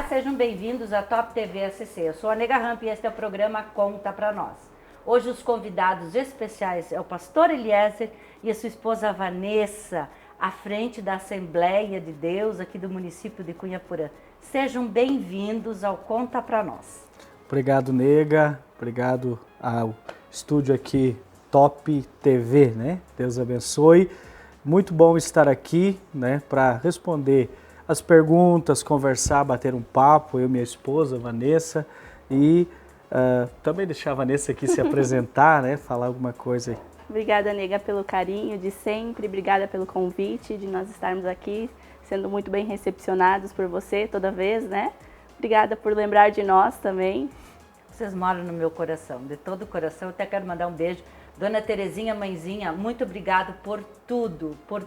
sejam bem-vindos à Top TV SC. Eu sou a Nega Ramp e este é o programa Conta Pra Nós. Hoje os convidados especiais é o pastor Eliezer e a sua esposa Vanessa, à frente da Assembleia de Deus aqui do município de Cunhaporã. Sejam bem-vindos ao Conta Pra Nós. Obrigado, Nega. Obrigado ao estúdio aqui Top TV, né? Deus abençoe. Muito bom estar aqui, né, para responder as perguntas, conversar, bater um papo, eu e minha esposa, Vanessa, e também deixar a Vanessa aqui se apresentar, né, falar alguma coisa aí. Obrigada, Nega, pelo carinho de sempre, obrigada pelo convite de nós estarmos aqui, sendo muito bem recepcionados por você toda vez, né? Obrigada por lembrar de nós também. Vocês moram no meu coração, de todo o coração. Eu até quero mandar um beijo. Dona Terezinha, mãezinha, muito obrigado por tudo, por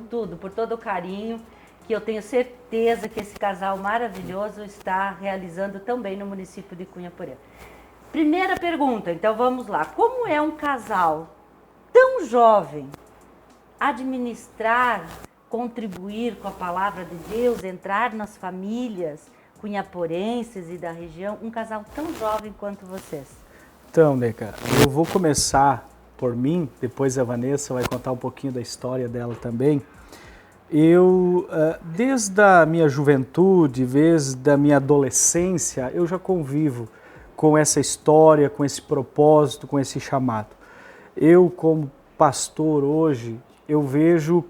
todo o carinho que eu tenho certeza que esse casal maravilhoso está realizando também no município de Cunhaporã. Primeira pergunta, então vamos lá. Como é um casal tão jovem administrar, contribuir com a palavra de Deus, entrar nas famílias cunhaporenses e da região, um casal tão jovem quanto vocês? Então, Nega, eu vou começar por mim, depois a Vanessa vai contar um pouquinho da história dela também. Eu, desde a minha juventude, desde a minha adolescência, eu já convivo com essa história, com esse propósito, com esse chamado. Eu, como pastor hoje, eu vejo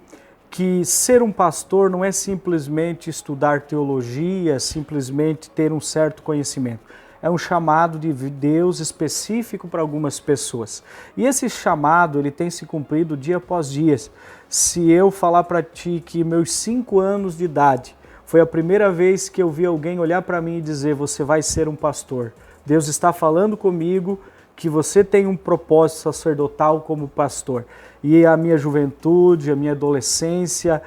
que ser um pastor não é simplesmente estudar teologia, simplesmente ter um certo conhecimento. É um chamado de Deus específico para algumas pessoas. E esse chamado, ele tem se cumprido dia após dia. Se eu falar para ti que meus 5 anos de idade foi a primeira vez que eu vi alguém olhar para mim e dizer, você vai ser um pastor. Deus está falando comigo que você tem um propósito sacerdotal como pastor. E a minha juventude, a minha adolescência,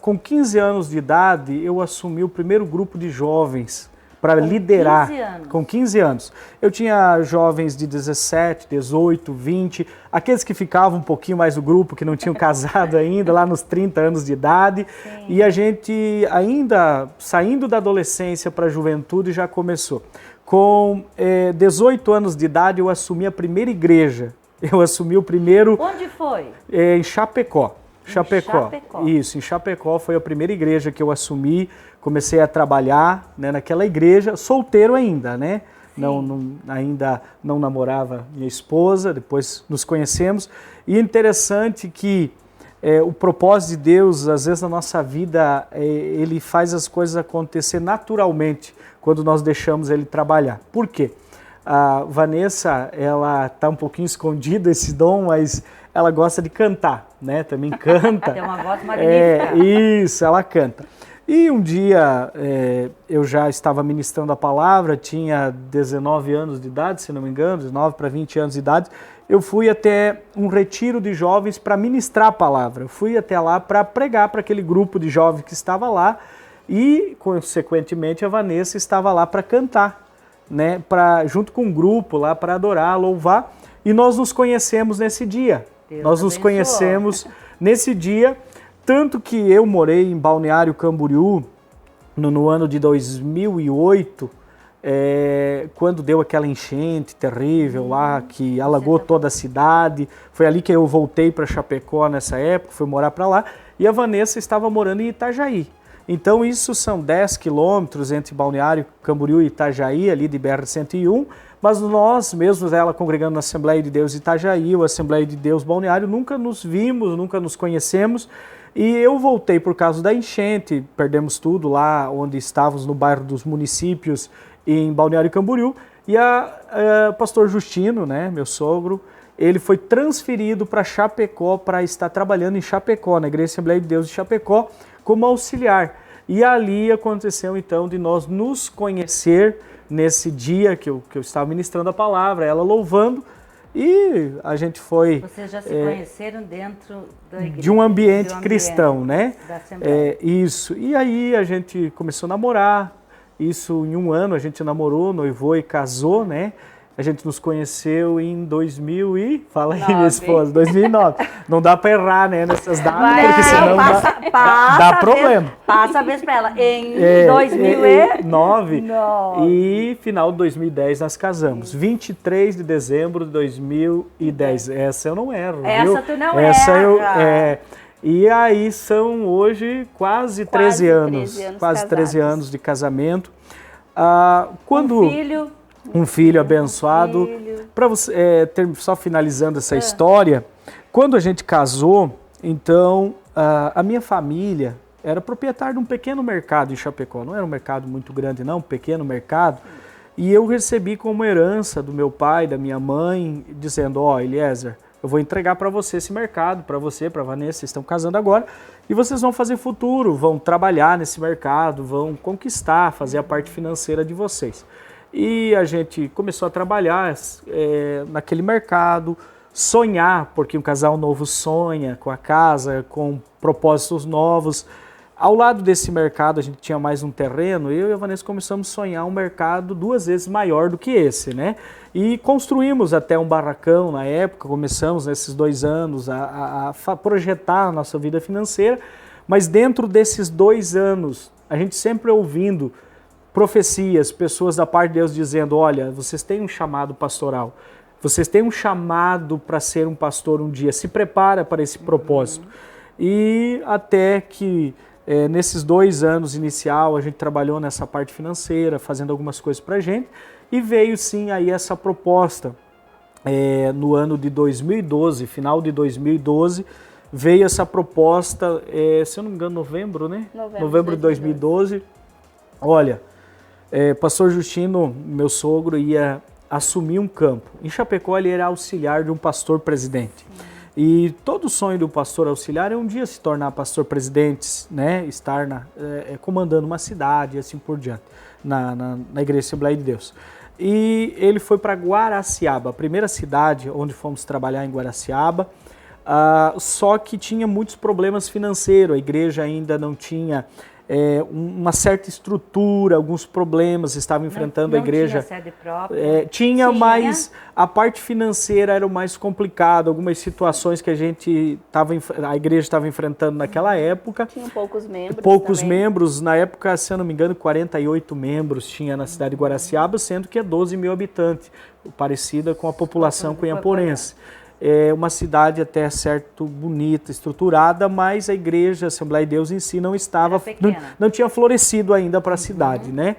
com 15 anos de idade, eu assumi o primeiro grupo de jovens para liderar. 15 anos. Com 15 anos. Eu tinha jovens de 17, 18, 20, aqueles que ficavam um pouquinho mais no grupo, que não tinham casado ainda, lá nos 30 anos de idade. Sim. E a gente ainda, saindo da adolescência para a juventude, já começou. Com 18 anos de idade, eu assumi a primeira igreja. Eu assumi o primeiro... Onde foi? Em Chapecó. Chapecó. Isso, em Chapecó foi a primeira igreja que eu assumi, comecei a trabalhar, né, naquela igreja, solteiro ainda, né? Ainda não namorava minha esposa, depois nos conhecemos. E é interessante que o propósito de Deus, às vezes na nossa vida, ele faz as coisas acontecer naturalmente quando nós deixamos ele trabalhar. Por quê? A Vanessa, ela está um pouquinho escondida esse dom, mas ela gosta de cantar, né? Também canta. Tem uma voz magnífica. Isso, ela canta. E um dia eu já estava ministrando a palavra, tinha 19 anos de idade, se não me engano, 19 para 20 anos de idade. Eu fui até um retiro de jovens para ministrar a palavra. Eu fui até lá para pregar para aquele grupo de jovens que estava lá e, consequentemente, a Vanessa estava lá para cantar, né? Junto com um grupo lá para adorar, louvar. E nós nos conhecemos nesse dia. Nós nos conhecemos nesse dia. Tanto que eu morei em Balneário Camboriú no ano de 2008, quando deu aquela enchente terrível lá, que alagou toda a cidade. Foi ali que eu voltei para Chapecó nessa época, fui morar para lá. E a Vanessa estava morando em Itajaí. Então isso são 10 quilômetros entre Balneário Camboriú e Itajaí, ali de BR-101. Mas nós mesmos, ela congregando na Assembleia de Deus Itajaí, ou Assembleia de Deus Balneário, nunca nos vimos, nunca nos conhecemos. E eu voltei por causa da enchente, perdemos tudo lá onde estávamos, no bairro dos Municípios, em Balneário Camboriú. E pastor Justino, né, meu sogro, ele foi transferido para Chapecó para estar trabalhando em Chapecó, na Igreja Assembleia de Deus de Chapecó, como auxiliar. E ali aconteceu então de nós nos conhecer nesse dia que eu estava ministrando a palavra, ela louvando. E a gente foi... Vocês já se conheceram dentro da igreja, de um ambiente cristão, né? Da Assembleia. Isso. E aí a gente começou a namorar. Isso em um ano a gente namorou, noivou e casou, né? A gente nos conheceu em 2000 e... Fala aí, 9. minha esposa, 2009. Não dá para errar, né, nessas datas, Vai, porque senão dá problema. Passa a vez para ela. Em 2009 e final de 2010 nós casamos. 23 de dezembro de 2010. Essa eu não erro, viu? Essa tu não erra. E aí são hoje quase 13 anos. Quase 13 anos de casamento. Quando um filho abençoado. Para você, só finalizando essa história, quando a gente casou, então a minha família era proprietária de um pequeno mercado em Chapecó. Não era um mercado muito grande, não, um pequeno mercado. E eu recebi como herança do meu pai, da minha mãe, dizendo: ó, Eliezer, eu vou entregar para você esse mercado, para você, para a Vanessa, vocês estão casando agora, e vocês vão fazer futuro, vão trabalhar nesse mercado, vão conquistar, fazer a parte financeira de vocês. E a gente começou a trabalhar naquele mercado, sonhar, porque um casal novo sonha com a casa, com propósitos novos. Ao lado desse mercado a gente tinha mais um terreno, eu e a Vanessa começamos a sonhar um mercado 2 vezes maior do que esse, né? E construímos até um barracão na época, começamos nesses 2 anos a projetar a nossa vida financeira, mas dentro desses 2 anos, a gente sempre ouvindo profecias, pessoas da parte de Deus dizendo: olha, vocês têm um chamado pastoral, vocês têm um chamado para ser um pastor um dia, se prepara para esse propósito. E até que nesses 2 anos inicial a gente trabalhou nessa parte financeira, fazendo algumas coisas para a gente, e veio sim aí essa proposta no ano de 2012, final de 2012, veio essa proposta, se eu não me engano, novembro, né? Novembro de 2012. Olha, pastor Justino, meu sogro, ia assumir um campo. Em Chapecó ele era auxiliar de um pastor presidente. E todo sonho do pastor auxiliar é um dia se tornar pastor presidente, né? Estar comandando uma cidade e assim por diante, na Igreja Assembleia de Deus. E ele foi para Guaraciaba, a primeira cidade onde fomos trabalhar em Guaraciaba, só que tinha muitos problemas financeiros, a igreja ainda não tinha uma certa estrutura, alguns problemas estavam enfrentando a igreja. Tinha sede própria? Tinha, mas a parte financeira era o mais complicado, algumas situações que a igreja estava enfrentando naquela época. Tinha poucos membros. Poucos membros, na época, se eu não me engano, 48 membros tinha na cidade de Guaraciaba, sendo que é 12 mil habitantes, parecida com a população cunhaporense. É uma cidade até certo bonita, estruturada, mas a igreja, a Assembleia de Deus em si não estava, não tinha florescido ainda para a cidade, né?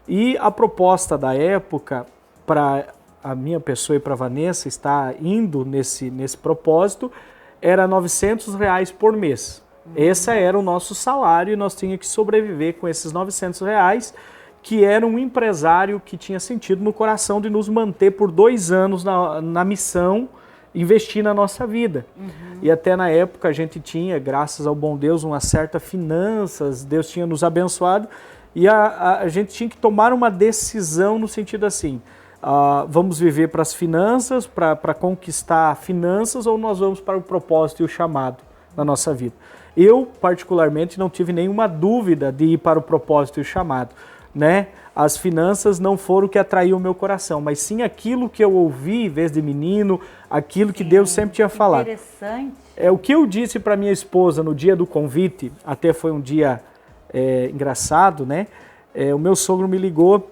E a proposta da época para a minha pessoa e para a Vanessa estar indo nesse propósito era R$900 por mês. Esse era o nosso salário e nós tínhamos que sobreviver com esses R$900, que era um empresário que tinha sentido no coração de nos manter por 2 anos na missão, investir na nossa vida. E até na época a gente tinha, graças ao bom Deus, uma certa finanças, Deus tinha nos abençoado, e a gente tinha que tomar uma decisão no sentido assim, vamos viver para as finanças, para conquistar finanças, ou nós vamos para o propósito e o chamado na nossa vida. Eu, particularmente, não tive nenhuma dúvida de ir para o propósito e o chamado, né? As finanças não foram o que atraiu o meu coração, mas sim aquilo que eu ouvi, em vez de menino, aquilo que Deus sempre tinha falado. Interessante. O que eu disse para minha esposa no dia do convite, até foi um dia engraçado, né? O meu sogro me ligou,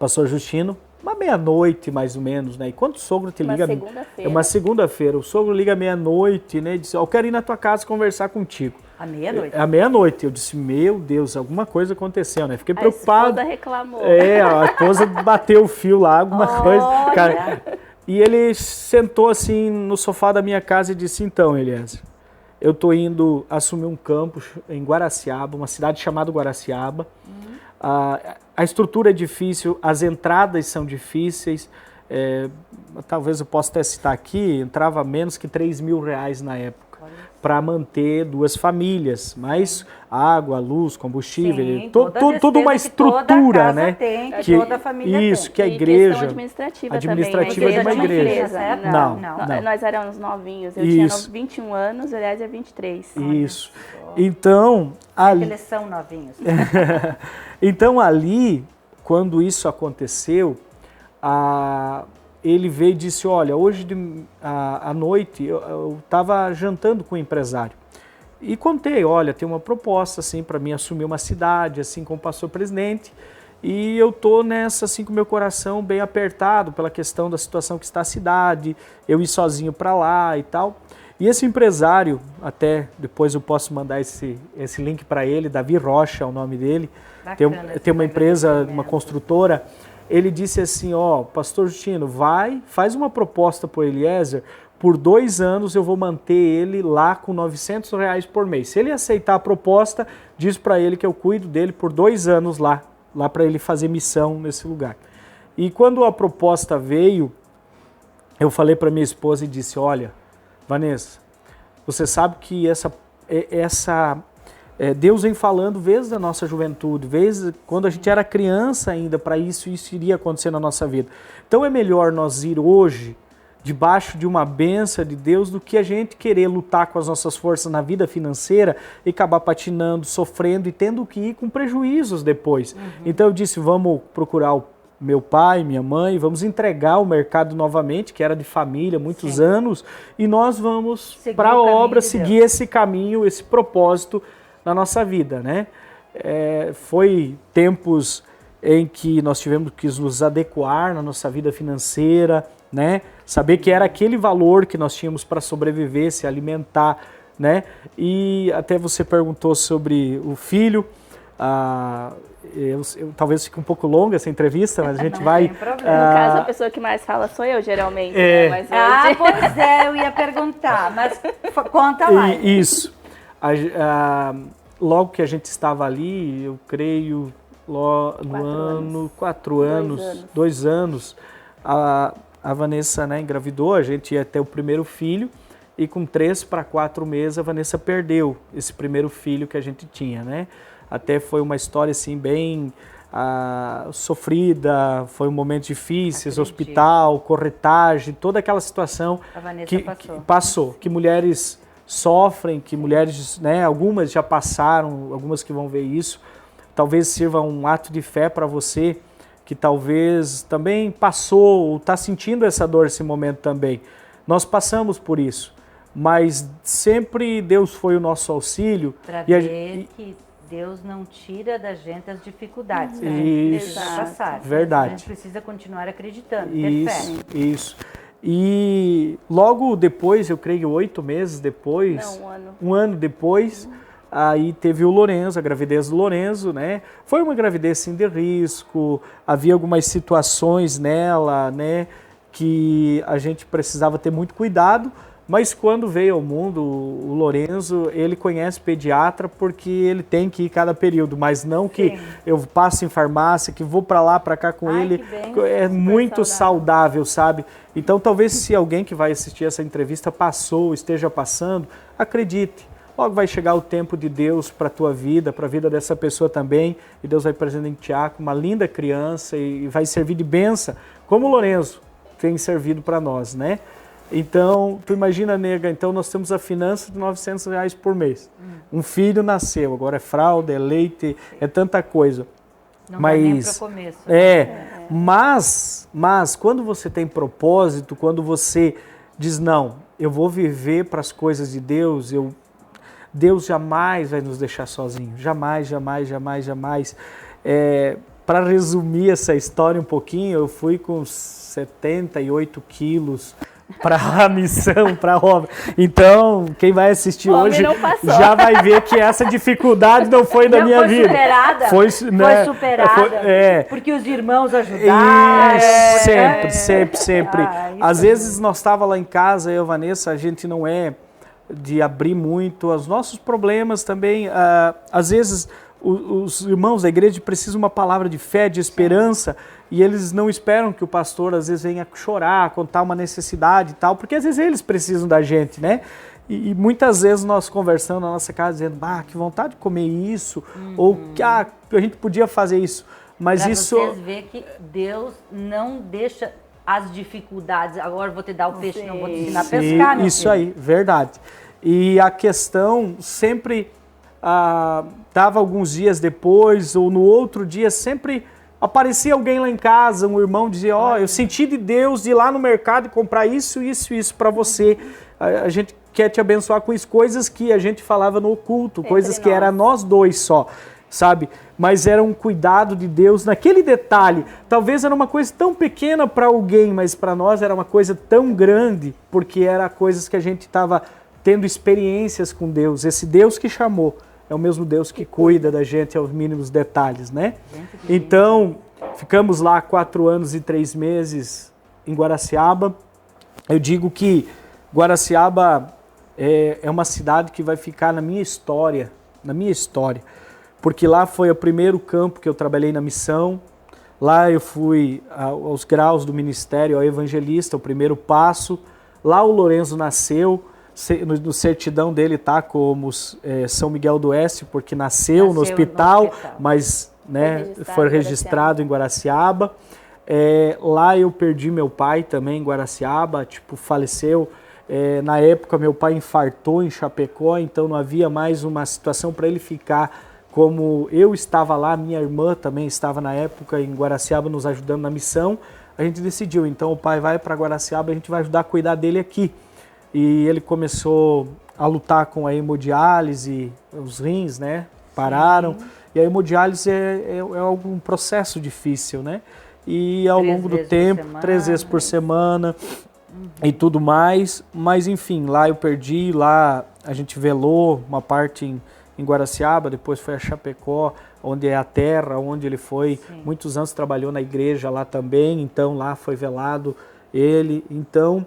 pastor Justino, uma meia-noite mais ou menos, né? E quando o sogro te liga... segunda-feira. É uma segunda-feira. O sogro liga meia-noite, né? E diz: eu quero ir na tua casa conversar contigo. À meia-noite? À meia-noite. Eu disse: meu Deus, alguma coisa aconteceu, né? Fiquei preocupado. A esposa reclamou. A esposa bateu o fio lá, alguma coisa. Cara, e ele sentou assim no sofá da minha casa e disse: então, Eliezer, eu tô indo assumir um campo em Guaraciaba, uma cidade chamada Guaraciaba. A estrutura é difícil, as entradas são difíceis. Talvez eu possa até citar aqui, entrava menos que R$3.000 na época para manter 2 famílias, mais água, luz, combustível, Sim, toda uma estrutura, né? Tem, que toda a família isso, tem. que a igreja administrativa administrativa também, de uma igreja. Não. Nós éramos novinhos, eu tinha 21 anos, aliás, é 23. Isso. Então, ali... Eles são novinhos. Então, ali, quando isso aconteceu, ele veio e disse, olha, hoje à noite eu estava jantando com um empresário e contei, olha, tem uma proposta assim para mim assumir uma cidade, assim como pastor-presidente, e eu tô nessa assim com meu coração bem apertado pela questão da situação que está a cidade, eu ir sozinho para lá e tal. E esse empresário, até depois eu posso mandar esse link para ele, Davi Rocha é o nome dele, tem uma empresa, uma construtora. Ele disse assim, ó, pastor Justino, faz uma proposta para o Eliezer, por 2 anos eu vou manter ele lá com R$900 por mês. Se ele aceitar a proposta, diz para ele que eu cuido dele por 2 anos lá para ele fazer missão nesse lugar. E quando a proposta veio, eu falei para minha esposa e disse, olha, Vanessa, você sabe que Deus vem falando desde a nossa juventude, desde quando a gente era criança ainda, para isso iria acontecer na nossa vida. Então é melhor nós ir hoje debaixo de uma bênção de Deus do que a gente querer lutar com as nossas forças na vida financeira e acabar patinando, sofrendo e tendo que ir com prejuízos depois. Então eu disse, vamos procurar o meu pai, minha mãe, vamos entregar o mercado novamente, que era de família, muitos anos, e nós vamos para a obra, seguir esse caminho, esse propósito na nossa vida, né? Foi tempos em que nós tivemos que nos adequar na nossa vida financeira, né? Saber que era aquele valor que nós tínhamos para sobreviver, se alimentar, né? E até você perguntou sobre o filho. Talvez fique um pouco longa essa entrevista, mas a gente vai... No caso, a pessoa que mais fala sou eu, geralmente. Né? Mas hoje... pois é, eu ia perguntar, mas conta mais. Isso. Logo que a gente estava ali, eu creio, no ano... 4 anos, 2 anos, a Vanessa, né, engravidou, a gente ia ter o primeiro filho, e com 3 para 4 meses a Vanessa perdeu esse primeiro filho que a gente tinha, né? Até foi uma história assim bem sofrida, foi um momento difícil, hospital, corretagem, toda aquela situação que passou, que mulheres sofrem, que mulheres, né, algumas já passaram, algumas que vão ver isso, talvez sirva um ato de fé para você, que talvez também passou, ou está sentindo essa dor nesse momento também. Nós passamos por isso, mas sempre Deus foi o nosso auxílio. Para ver que Deus não tira da gente as dificuldades, né? Isso, passar. Verdade. A gente precisa continuar acreditando, ter fé. Isso. E logo depois, eu creio 8 meses depois, um ano depois, aí teve o Lorenzo, a gravidez do Lorenzo, né? Foi uma gravidez sim de risco, havia algumas situações nela, né, que a gente precisava ter muito cuidado, mas quando veio ao mundo o Lorenzo, ele conhece pediatra porque ele tem que ir cada período, mas não que eu passo em farmácia, que vou para lá, para cá com ele, é muito saudável, sabe? Então talvez se alguém que vai assistir essa entrevista passou, esteja passando, acredite. Logo vai chegar o tempo de Deus para a tua vida, para a vida dessa pessoa também, e Deus vai presentear com uma linda criança e vai servir de bênção, como o Lorenzo tem servido para nós, né? Então, tu imagina, nega, então nós temos a finança de R$900 por mês. Um filho nasceu, agora é fralda, é leite, é tanta coisa. Não vai nem pro começo. Mas quando você tem propósito, quando você diz, não, eu vou viver para as coisas de Deus, Deus jamais vai nos deixar sozinhos. Jamais, jamais, jamais, jamais. Para resumir essa história um pouquinho, eu fui com 78 quilos para a missão, para a obra. Então, quem vai assistir hoje já vai ver que essa dificuldade não foi da minha vida. Foi superada. Porque os irmãos ajudaram. Sempre. Às vezes nós estávamos lá em casa, eu e a Vanessa, a gente não é de abrir muito os nossos problemas também. Às vezes os irmãos da igreja precisam de uma palavra de fé, de esperança, e eles não esperam que o pastor às vezes venha chorar, contar uma necessidade e tal, porque às vezes eles precisam da gente, né? E muitas vezes nós conversando na nossa casa dizendo, que vontade de comer isso, ou que a gente podia fazer isso. Mas pra isso... vocês verem que Deus não deixa as dificuldades, agora vou te dar o peixe, não vou te ensinar a pescar, meu Isso filho. aí, verdade. E a questão sempre dava alguns dias depois, ou no outro dia, sempre Aparecia alguém lá em casa, um irmão dizia, ó, eu senti de Deus de ir lá no mercado e comprar isso para você. A gente quer te abençoar com isso, coisas que a gente falava no oculto, coisas que era nós dois só, sabe? Mas era um cuidado de Deus naquele detalhe. Talvez era uma coisa tão pequena para alguém, mas para nós era uma coisa tão grande, porque era coisas que a gente estava tendo experiências com Deus. Esse Deus que chamou é o mesmo Deus que cuida da gente aos mínimos detalhes, né? Então, ficamos lá 4 anos e 3 meses em Guaraciaba. Eu digo que Guaraciaba é uma cidade que vai ficar na minha história, porque lá foi o primeiro campo que eu trabalhei na missão, lá eu fui aos graus do ministério, ao evangelista, o primeiro passo, lá o Lorenzo nasceu, no certidão dele tá como São Miguel do Oeste, porque nasceu no hospital, mas né, foi registrado em Guaraciaba. Lá eu perdi meu pai também em Guaraciaba, faleceu. Na época meu pai infartou em Chapecó, então não havia mais uma situação para ele ficar como eu estava lá, minha irmã também estava na época em Guaraciaba nos ajudando na missão. A gente decidiu, então o pai vai para Guaraciaba, a gente vai ajudar a cuidar dele aqui. E ele começou a lutar com a hemodiálise, os rins, né, pararam. Sim. E a hemodiálise é um processo difícil, né? E ao longo do tempo, 3 vezes por semana e tudo mais. Mas enfim, lá eu perdi, lá a gente velou uma parte em Guaraciaba, depois foi a Chapecó, onde é a terra, onde ele foi. Sim. Muitos anos trabalhou na igreja lá também, então lá foi velado ele. Então...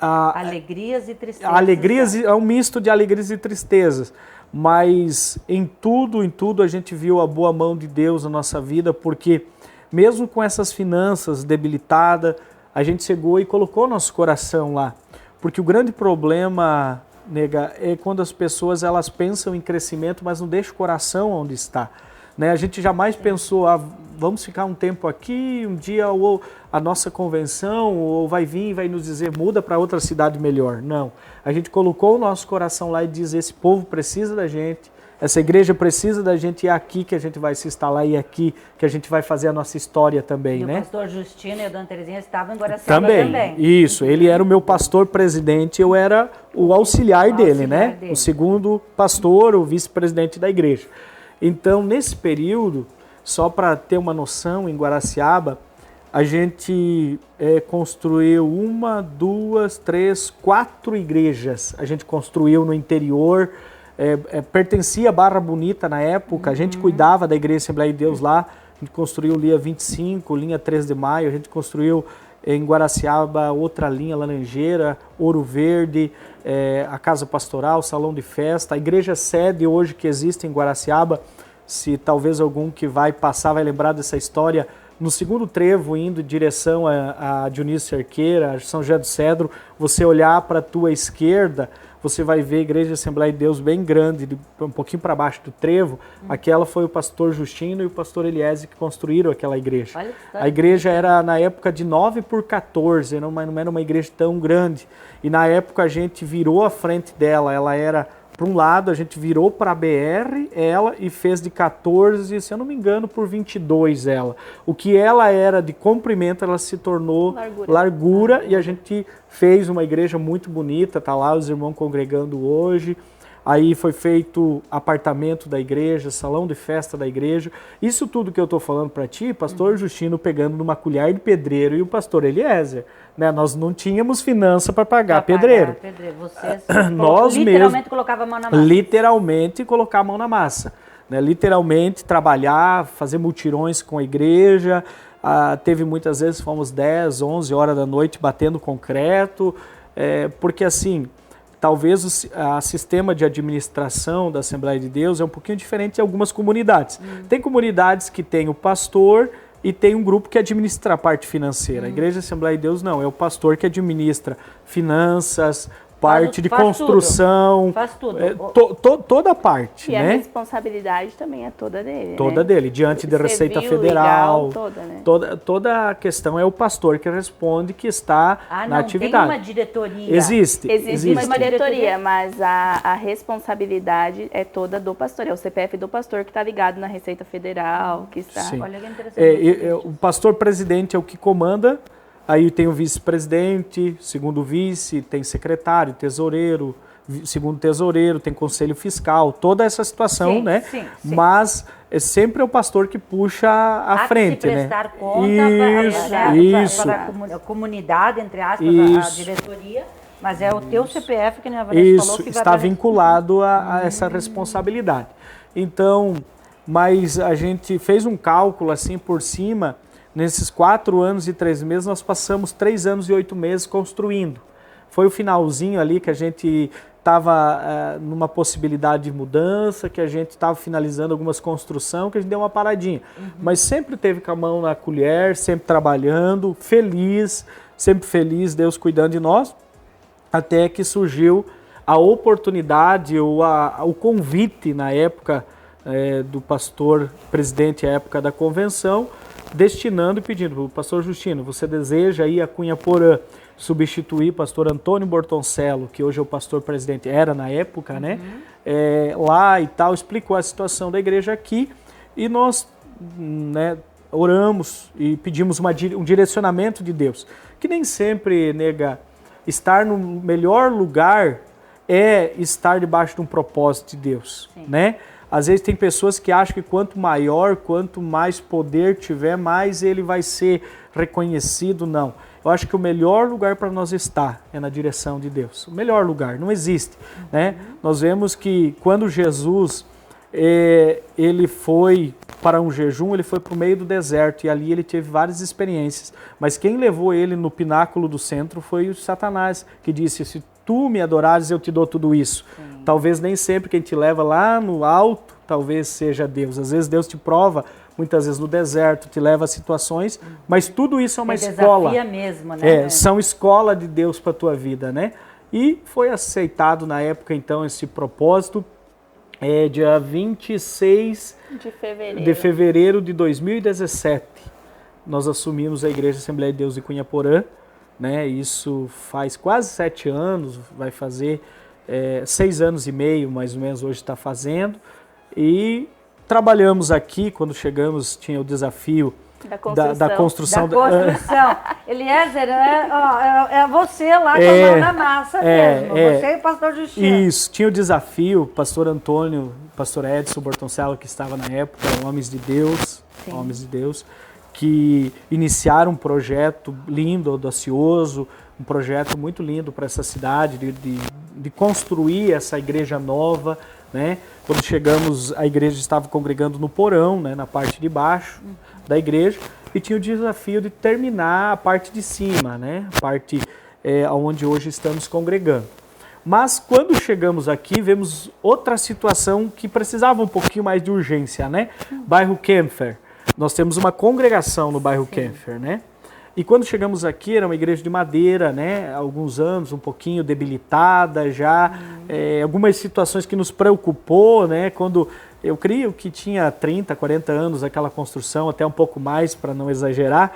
alegrias e tristezas. Alegrias, é um misto de alegrias e tristezas, mas em tudo a gente viu a boa mão de Deus na nossa vida, porque mesmo com essas finanças debilitadas, a gente chegou e colocou nosso coração lá, porque o grande problema, nega, é quando as pessoas elas pensam em crescimento, mas não deixam o coração onde está. Né? A gente jamais pensou, vamos ficar um tempo aqui, um dia ou a nossa convenção ou vai vir e vai nos dizer muda para outra cidade melhor. Não, a gente colocou o nosso coração lá e diz esse povo precisa da gente, essa igreja precisa da gente e é aqui que a gente vai se instalar e é aqui que a gente vai fazer a nossa história também, né? O pastor Justino e a dona Terezinha estavam em Guaraciaba também. Isso, ele era o meu pastor presidente, eu era o auxiliar dele, né? O segundo pastor, o vice-presidente da igreja. Então, nesse período, só para ter uma noção, em Guaraciaba, a gente construiu 1, 2, 3, 4 igrejas. A gente construiu no interior, pertencia a Barra Bonita na época, a gente cuidava da Igreja Assembleia de Deus lá, a gente construiu linha 25, linha 3 de Maio, a gente construiu em Guaraciaba outra linha, Laranjeira, Ouro Verde, a Casa Pastoral, Salão de Festa, a igreja sede hoje que existe em Guaraciaba, se talvez algum que vai passar vai lembrar dessa história, no segundo trevo, indo em direção a Dionísio Cerqueira, a São José do Cedro, você olhar para a tua esquerda, você vai ver a Igreja Assembleia de Deus bem grande, um pouquinho para baixo do trevo. Aquela foi o pastor Justino e o pastor Eliese que construíram aquela igreja. A igreja era na época de 9x14, não era uma igreja tão grande. E na época a gente virou a frente dela, ela era para um lado, a gente virou para a BR ela e fez de 14, se eu não me engano, por 22 ela. O que ela era de comprimento, ela se tornou largura e a gente fez uma igreja muito bonita, tá lá os irmãos congregando hoje. Aí foi feito apartamento da igreja, salão de festa da igreja. Isso tudo que eu estou falando para ti, pastor Justino pegando numa colher de pedreiro e o pastor Eliezer. Né? Nós não tínhamos finança para pagar pedreiro. Vocês nós literalmente colocavam a mão na massa. Literalmente colocar a mão na massa. Né? Literalmente trabalhar, fazer mutirões com a igreja. Teve muitas vezes, fomos 10, 11 horas da noite batendo concreto. Porque assim... Talvez o sistema de administração da Assembleia de Deus é um pouquinho diferente em algumas comunidades. Tem comunidades que tem o pastor e tem um grupo que administra a parte financeira. A Igreja Assembleia de Deus não, é o pastor que administra finanças, parte de construção, Faz tudo. toda a parte, E a né? responsabilidade também é toda dele, Toda né? dele, diante da Receita Civil, Federal. legal, toda, né? Toda a questão é o pastor que responde, que está na atividade. Tem uma diretoria. Existe Uma diretoria, mas a responsabilidade é toda do pastor, é o CPF do pastor que está ligado na Receita Federal, que está... Sim. Olha que interessante. O pastor presidente é o que comanda, aí tem o vice-presidente, segundo vice, tem secretário, tesoureiro, segundo tesoureiro, tem conselho fiscal, toda essa situação, Sim, né? sim. Mas é sempre o pastor que puxa à frente, se né? prestar conta Isso. para a comunidade, entre aspas, a Isso. diretoria, mas é o teu CPF que na verdade falou que vai está para- vinculado a essa responsabilidade. Então, mas a gente fez um cálculo assim por cima, nesses 4 anos e 3 meses, nós passamos 3 anos e 8 meses construindo. Foi o finalzinho ali que a gente estava numa possibilidade de mudança, que a gente estava finalizando algumas construções, que a gente deu uma paradinha. Mas sempre teve com a mão na colher, sempre trabalhando, sempre feliz, Deus cuidando de nós, até que surgiu a oportunidade ou o convite na época do pastor presidente à época da convenção, destinando e pedindo para o pastor Justino, você deseja ir a Cunhaporã substituir pastor Antônio Bortoncello, que hoje é o pastor presidente, era na época, né? Lá e tal, explicou a situação da igreja aqui e nós, né, oramos e pedimos um direcionamento de Deus, que nem sempre, nega, estar no melhor lugar é estar debaixo de um propósito de Deus, né? Às vezes tem pessoas que acham que quanto maior, quanto mais poder tiver, mais ele vai ser reconhecido. Não. Eu acho que o melhor lugar para nós estar é na direção de Deus. O melhor lugar, não existe, né? Nós vemos que quando Jesus ele foi para um jejum, ele foi para o meio do deserto e ali ele teve várias experiências. Mas quem levou ele no pináculo do centro foi o Satanás, que disse, se tu me adorares, eu te dou tudo isso. Talvez nem sempre quem te leva lá no alto, talvez seja Deus. Às vezes Deus te prova, muitas vezes no deserto, te leva a situações, mas tudo isso é uma escola. Desafia mesmo, né? São escola de Deus para a tua vida, né? E foi aceitado na época, então, esse propósito, dia 26 de fevereiro de 2017. Nós assumimos a Igreja Assembleia de Deus de Cunhaporã, né? Isso faz quase 7 anos, vai fazer 6 anos e meio, mais ou menos, hoje está fazendo. E trabalhamos aqui, quando chegamos, tinha o desafio da construção. Eliezer, é você lá com a mão na massa mesmo, você e o pastor Justino. Isso, tinha o desafio, o pastor Antônio, o pastor Edson Bortoncello, que estava na época, homens de Deus, que iniciaram um projeto lindo, audacioso, um projeto muito lindo para essa cidade, de construir essa igreja nova, né? Quando chegamos, a igreja estava congregando no porão, né, na parte de baixo da igreja, e tinha o desafio de terminar a parte de cima, né, a parte onde hoje estamos congregando. Mas quando chegamos aqui, vemos outra situação que precisava um pouquinho mais de urgência, né? Bairro Kempfer. Nós temos uma congregação no bairro Kempfer, né? E quando chegamos aqui, era uma igreja de madeira, né? Há alguns anos, um pouquinho debilitada já, algumas situações que nos preocupou, né? Quando eu creio que tinha 30, 40 anos aquela construção, até um pouco mais, para não exagerar,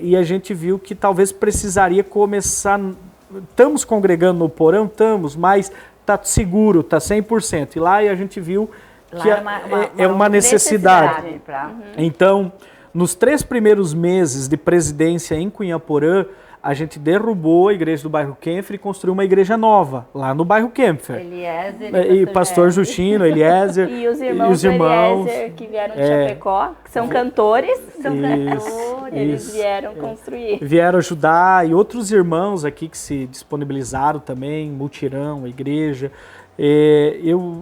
e a gente viu que talvez precisaria começar. Estamos congregando no porão? Estamos, mas está seguro, está 100%. E lá a gente viu que é uma necessidade. Então, nos 3 primeiros meses de presidência em Cunhaporã, a gente derrubou a igreja do bairro Kempfer e construiu uma igreja nova, lá no bairro Kempfer. Eliezer e pastor Justino, Eliezer. E os irmãos Eliezer, que vieram de Chapecó, que são cantores, eles vieram construir. Vieram ajudar, e outros irmãos aqui que se disponibilizaram também, mutirão, a igreja.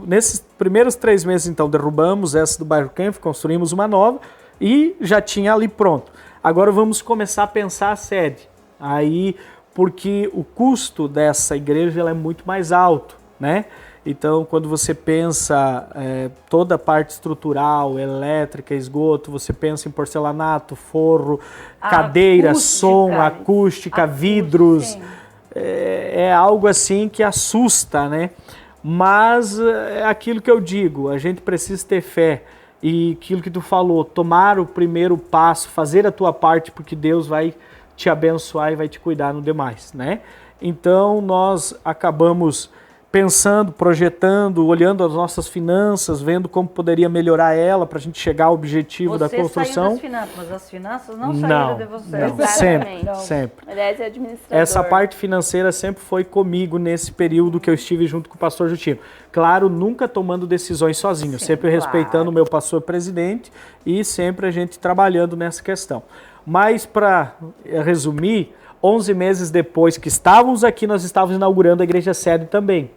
Nesses primeiros 3 meses, então, derrubamos essa do bairro Kempfer, construímos uma nova e já tinha ali pronto. Agora vamos começar a pensar a sede. Aí, porque o custo dessa igreja ela é muito mais alto, né? Então, quando você pensa toda a parte estrutural, elétrica, esgoto, você pensa em porcelanato, forro, cadeira, som, acústica, vidros, é algo assim que assusta, né? Mas é aquilo que eu digo, a gente precisa ter fé. E aquilo que tu falou, tomar o primeiro passo, fazer a tua parte, porque Deus vai te abençoar e vai te cuidar no demais, né? Então nós acabamos pensando, projetando, olhando as nossas finanças, vendo como poderia melhorar ela para a gente chegar ao objetivo da construção. Você saiu das finanças, mas as finanças não saíram de você. Não, sempre, sempre. Aliás, é administrador. Essa parte financeira sempre foi comigo nesse período que eu estive junto com o pastor Justino. Claro, nunca tomando decisões sozinho, sempre respeitando o meu pastor presidente e sempre a gente trabalhando nessa questão. Mas para resumir, 11 meses depois que estávamos aqui, nós estávamos inaugurando a igreja sede também.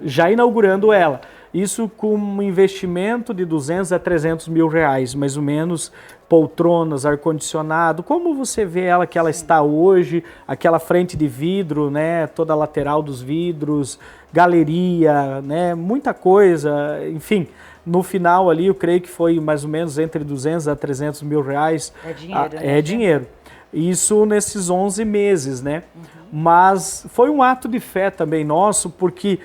Já inaugurando ela. Isso com um investimento de 200 a 300 mil reais, mais ou menos, poltronas, ar-condicionado. Como você vê ela que ela está hoje, aquela frente de vidro, né, toda a lateral dos vidros, galeria, né, muita coisa, enfim. No final ali, eu creio que foi mais ou menos entre 200 a 300 mil reais. É dinheiro, né? É dinheiro. Isso nesses 11 meses, né? Mas foi um ato de fé também nosso, porque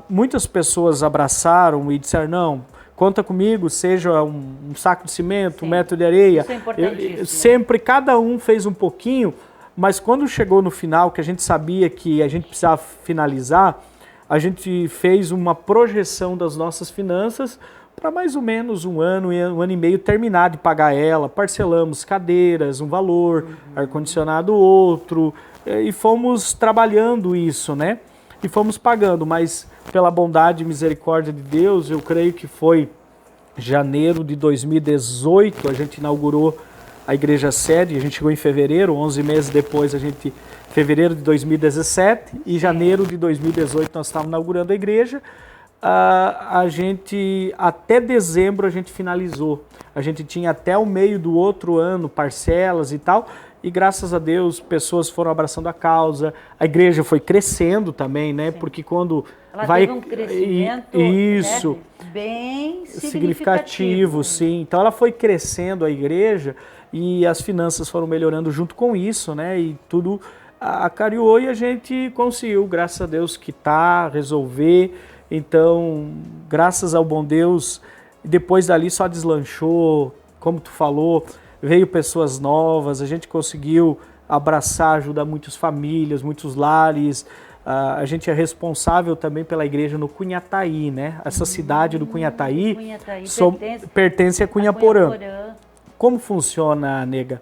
muitas pessoas abraçaram e disseram, não, conta comigo, seja um saco de cimento, um metro de areia. Isso é importantíssimo. Sempre, cada um fez um pouquinho, mas quando chegou no final, que a gente sabia que a gente precisava finalizar, a gente fez uma projeção das nossas finanças para mais ou menos um ano e meio terminar de pagar ela. Parcelamos cadeiras, um valor, ar-condicionado outro, e fomos trabalhando isso, né? E fomos pagando, mas pela bondade e misericórdia de Deus, eu creio que foi janeiro de 2018, a gente inaugurou a igreja sede, a gente chegou em fevereiro, 11 meses depois fevereiro de 2017 e janeiro de 2018 nós estávamos inaugurando a igreja. A gente, até dezembro a gente finalizou, a gente tinha até o meio do outro ano parcelas e tal, e graças a Deus pessoas foram abraçando a causa, a igreja foi crescendo também, né? Sim. Porque quando ela teve um crescimento isso, né, bem significativo, sim. Então ela foi crescendo a igreja e as finanças foram melhorando junto com isso, né? E tudo acariou e a gente conseguiu, graças a Deus, quitar, resolver. Então, graças ao bom Deus, depois dali só deslanchou, como tu falou, veio pessoas novas, a gente conseguiu abraçar, ajudar muitas famílias, muitos lares. A gente é responsável também pela igreja no Cunhataí, né? Essa cidade do Cunhataí pertence a Cunhaporã. Como funciona, nega?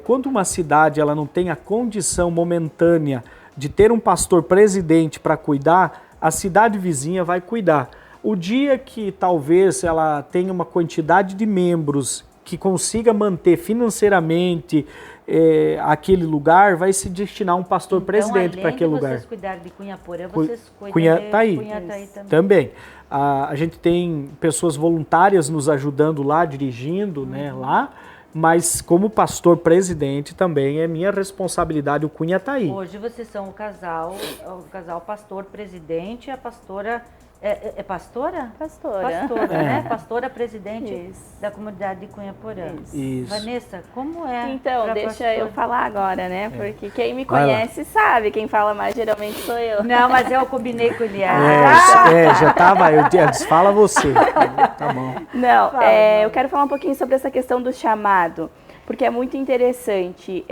Quando uma cidade ela não tem a condição momentânea de ter um pastor presidente para cuidar, a cidade vizinha vai cuidar. O dia que talvez ela tenha uma quantidade de membros que consiga manter financeiramente aquele lugar, vai se destinar um pastor presidente para aquele lugar. Vocês cuidarem de Cunhaporã, vocês cuidam de Cunhataí também. A gente tem pessoas voluntárias nos ajudando lá, dirigindo, né, lá. Mas como pastor presidente também é minha responsabilidade o Cunhataí. Hoje vocês são o casal pastor presidente, a pastora pastora? Pastora, né? Pastora presidente da comunidade de Cunhaporã. Isso. Vanessa, como é? Então, deixa eu falar agora, né? Porque quem me conhece sabe, quem fala mais geralmente sou eu. Não, mas eu combinei com o Elias. Já estava, eu disse, fala você. Tá bom. Não, eu quero falar um pouquinho sobre essa questão do chamado, porque é muito interessante.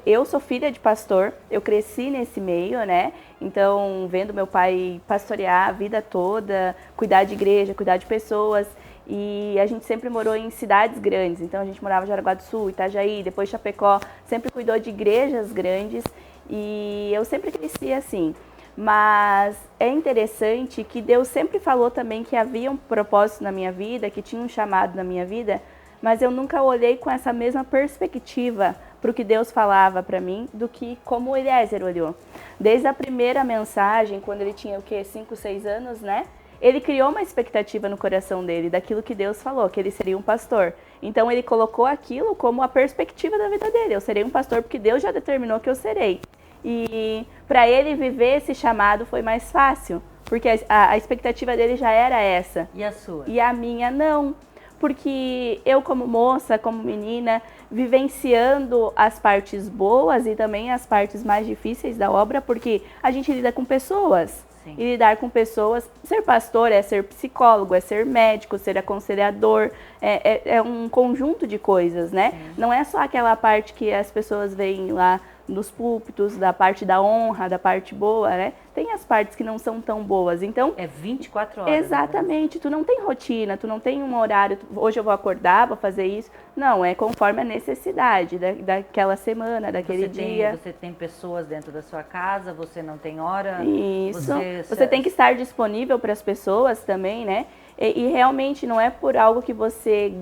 Eu sou filha de pastor, eu cresci nesse meio, né? Então, vendo meu pai pastorear a vida toda, cuidar de igreja, cuidar de pessoas, e a gente sempre morou em cidades grandes. Então, a gente morava em Jaraguá do Sul, Itajaí, depois Chapecó, sempre cuidou de igrejas grandes, e eu sempre cresci assim. Mas é interessante que Deus sempre falou também que havia um propósito na minha vida, que tinha um chamado na minha vida, mas eu nunca olhei com essa mesma perspectiva para o que Deus falava para mim do que como o Eliezer olhou. Desde a primeira mensagem, quando ele tinha 5, 6 anos, né? Ele criou uma expectativa no coração dele daquilo que Deus falou, que ele seria um pastor. Então ele colocou aquilo como a perspectiva da vida dele. Eu serei um pastor porque Deus já determinou que eu serei. E para ele viver esse chamado foi mais fácil, porque a expectativa dele já era essa. E a sua? E a minha não. porque eu como moça, como menina, vivenciando as partes boas e também as partes mais difíceis da obra, porque a gente lida com pessoas. Sim. E lidar com pessoas, ser pastor é ser psicólogo, é ser médico, ser aconselhador, é um conjunto de coisas, né? Sim. Não é só aquela parte que as pessoas veem lá nos púlpitos, da parte da honra, da parte boa, né? Tem as partes que não são tão boas, então... É 24 horas. Exatamente, tu não tem rotina, tu não tem um horário, hoje eu vou acordar, vou fazer isso. Não, é conforme a necessidade daquela semana, daquele dia. Você tem pessoas dentro da sua casa, você não tem hora. Isso, você tem que estar disponível para as pessoas também, né? E realmente não é por algo que você,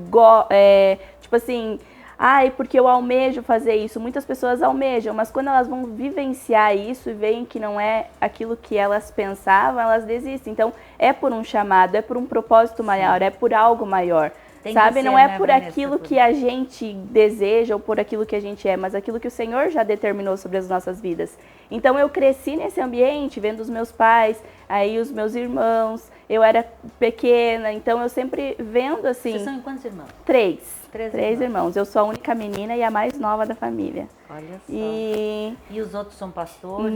tipo assim... Ai, porque eu almejo fazer isso. Muitas pessoas almejam, mas quando elas vão vivenciar isso e veem que não é aquilo que elas pensavam, elas desistem. Então, é por um chamado, é por um propósito maior, é por algo maior. Sabe? Não é por aquilo que a gente deseja ou por aquilo que a gente é, mas aquilo que o Senhor já determinou sobre as nossas vidas. Então, eu cresci nesse ambiente, vendo os meus pais, aí os meus irmãos. Eu era pequena, então eu sempre vendo assim... Vocês são em quantos irmãos? Três irmãos. Eu sou a única menina e a mais nova da família. Olha só. E os outros são pastores?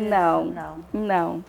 Não.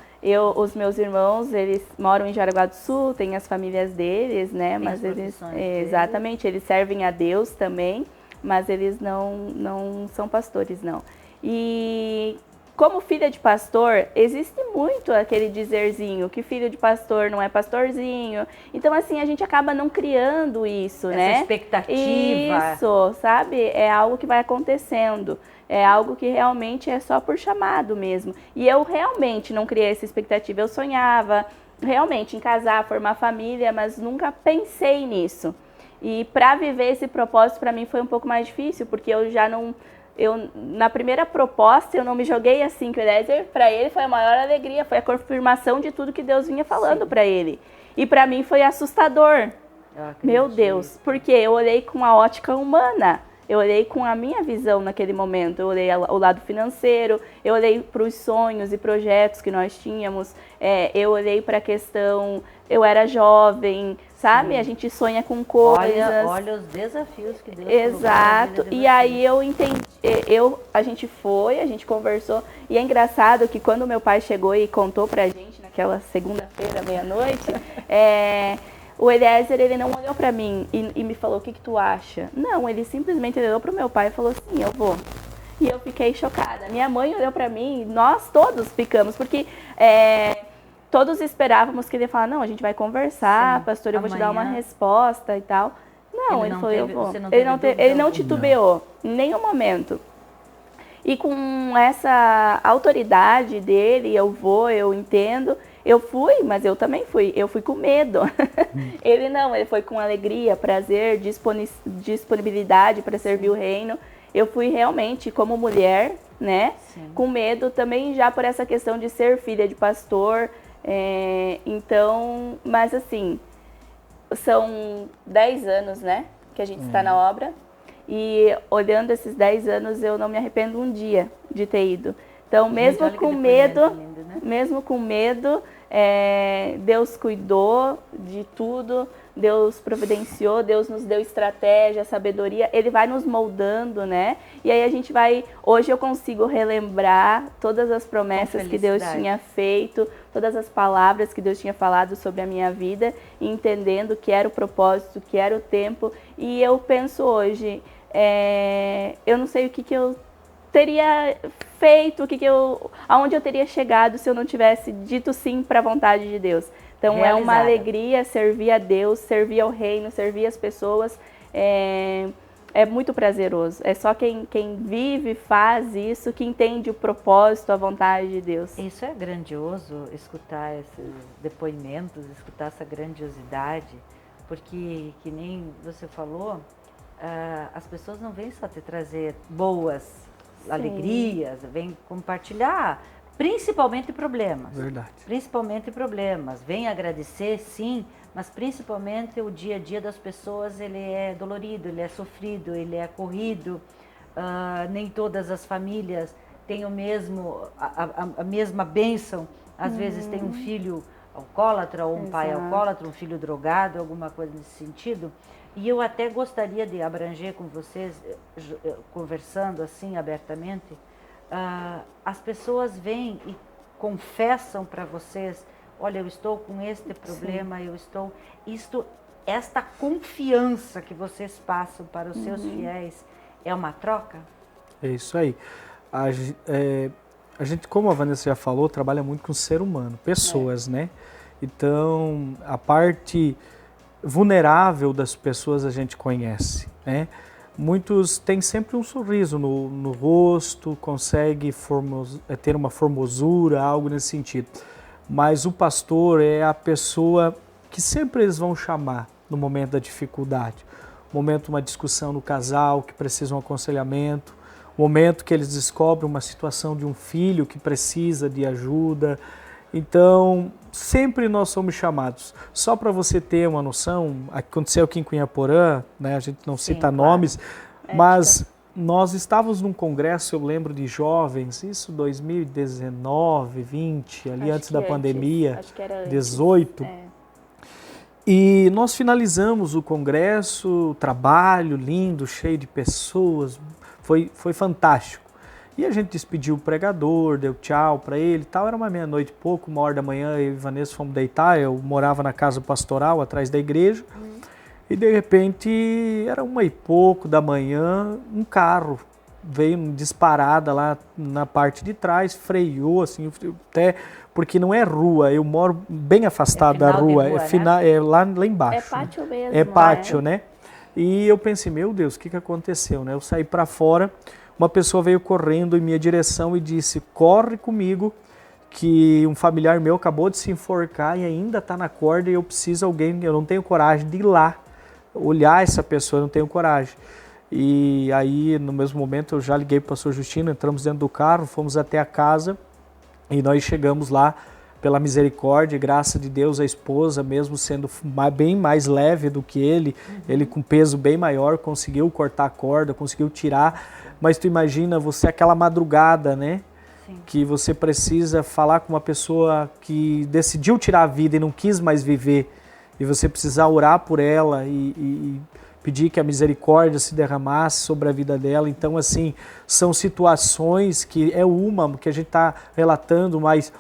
Os meus irmãos, eles moram em Jaraguá do Sul, têm as famílias deles, né? Tem mas eles exatamente, eles servem a Deus também, mas eles não são pastores, não. E como filha de pastor, existe muito aquele dizerzinho que filho de pastor não é pastorzinho. Então, assim, a gente acaba não criando isso, essa né? expectativa. Isso, sabe? É algo que vai acontecendo. É algo que realmente é só por chamado mesmo. E eu realmente não criei essa expectativa. Eu sonhava realmente em casar, formar família, mas nunca pensei nisso. E para viver esse propósito, para mim, foi um pouco mais difícil, porque eu já não... na primeira proposta, eu não me joguei assim que o Eliezer, para ele foi a maior alegria, foi a confirmação de tudo que Deus vinha falando para ele. E para mim foi assustador. Meu Deus, porque eu olhei com a ótica humana, eu olhei com a minha visão naquele momento, eu olhei o lado financeiro, eu olhei para os sonhos e projetos que nós tínhamos, eu olhei para a questão, eu era jovem, sabe? Sim. A gente sonha com coisas. Olha os desafios que Deus Exato. E aí eu entendi, a gente conversou, e é engraçado que quando meu pai chegou e contou pra gente naquela segunda-feira, meia-noite, o Eliezer, ele não olhou pra mim e me falou, o que tu acha? Não, ele simplesmente olhou pro meu pai e falou assim, eu vou. E eu fiquei chocada. Minha mãe olhou pra mim, nós todos ficamos, porque todos esperávamos que ele ia falar, não, a gente vai conversar, sim, pastor, eu vou te dar uma resposta e tal. Não, ele falou, eu vou. Ele não titubeou em nenhum momento. E com essa autoridade dele, eu entendo, eu fui, mas eu também fui. Eu fui com medo. Ele não, ele foi com alegria, prazer, disponibilidade para servir o reino. Eu fui realmente como mulher, né? Sim. Com medo também já por essa questão de ser filha de pastor. Então, mas assim, são 10 anos, né? Que a gente está na obra. E olhando esses 10 anos, eu não me arrependo um dia de ter ido. Então, mesmo com medo, Deus cuidou de tudo, Deus providenciou, Deus nos deu estratégia, sabedoria, Ele vai nos moldando, né? E aí a gente vai... Hoje eu consigo relembrar todas as promessas que Deus tinha feito, todas as palavras que Deus tinha falado sobre a minha vida, entendendo que era o propósito, que era o tempo. E eu penso hoje, eu não sei o que eu teria feito, aonde eu teria chegado se eu não tivesse dito sim para a vontade de Deus. Então realizada. É uma alegria servir a Deus, servir ao reino, servir as pessoas. É muito prazeroso. É só quem vive, faz isso, que entende o propósito, a vontade de Deus. Isso é grandioso, escutar esses depoimentos, escutar essa grandiosidade, porque, que nem você falou, as pessoas não vêm só te trazer boas alegrias, vêm compartilhar, principalmente problemas. Verdade. Principalmente problemas. Vem agradecer, sim, mas principalmente o dia a dia das pessoas, ele é dolorido, ele é sofrido, ele é corrido. Nem todas as famílias têm a mesma bênção. Às vezes tem um filho alcoólatra, ou um pai Exato. alcoólatra, um filho drogado, alguma coisa nesse sentido. E eu até gostaria de abranger com vocês, conversando assim abertamente, as pessoas vêm e confessam para vocês, olha, eu estou com este problema, esta confiança que vocês passam para os seus fiéis, é uma troca? É isso aí. A gente, como a Vanessa já falou, trabalha muito com o ser humano, pessoas, né? Então, a parte vulnerável das pessoas a gente conhece, né? Muitos têm sempre um sorriso no rosto, consegue ter uma formosura, algo nesse sentido. Mas o pastor é a pessoa que sempre eles vão chamar no momento da dificuldade. Momento de uma discussão no casal, que precisa de um aconselhamento. Momento que eles descobrem uma situação de um filho que precisa de ajuda. Então, sempre nós somos chamados. Só para você ter uma noção, aconteceu aqui em Cunhaporã, né? A gente não cita nomes, mas nós estávamos num congresso, eu lembro, de jovens, isso 2019, 20, ali antes da pandemia, acho que era antes. 18. E nós finalizamos o congresso, trabalho lindo, cheio de pessoas, foi fantástico. E a gente despediu o pregador, deu tchau para ele e tal. Era uma meia-noite e pouco, 1h da manhã, eu e Vanessa fomos deitar. Eu morava na casa pastoral, atrás da igreja. E de repente, era 1h e pouco da manhã, um carro veio disparada lá na parte de trás, freou, assim, até porque não é rua, eu moro bem afastado da rua, é lá embaixo. É pátio mesmo. É pátio, né? E eu pensei, meu Deus, o que aconteceu, né? Eu saí para fora, uma pessoa veio correndo em minha direção e disse, corre comigo, que um familiar meu acabou de se enforcar e ainda está na corda e eu preciso de alguém, eu não tenho coragem de ir lá, olhar essa pessoa, eu não tenho coragem. E aí, no mesmo momento, eu já liguei para o pastor Justino, entramos dentro do carro, fomos até a casa e nós chegamos lá pela misericórdia, graça de Deus, a esposa, mesmo sendo bem mais leve do que ele com peso bem maior, conseguiu cortar a corda, conseguiu tirar. Mas tu imagina você aquela madrugada, né? Sim. Que você precisa falar com uma pessoa que decidiu tirar a vida e não quis mais viver, e você precisa orar por ela e pedir que a misericórdia se derramasse sobre a vida dela. Então, assim, são situações que é uma que a gente está relatando, mas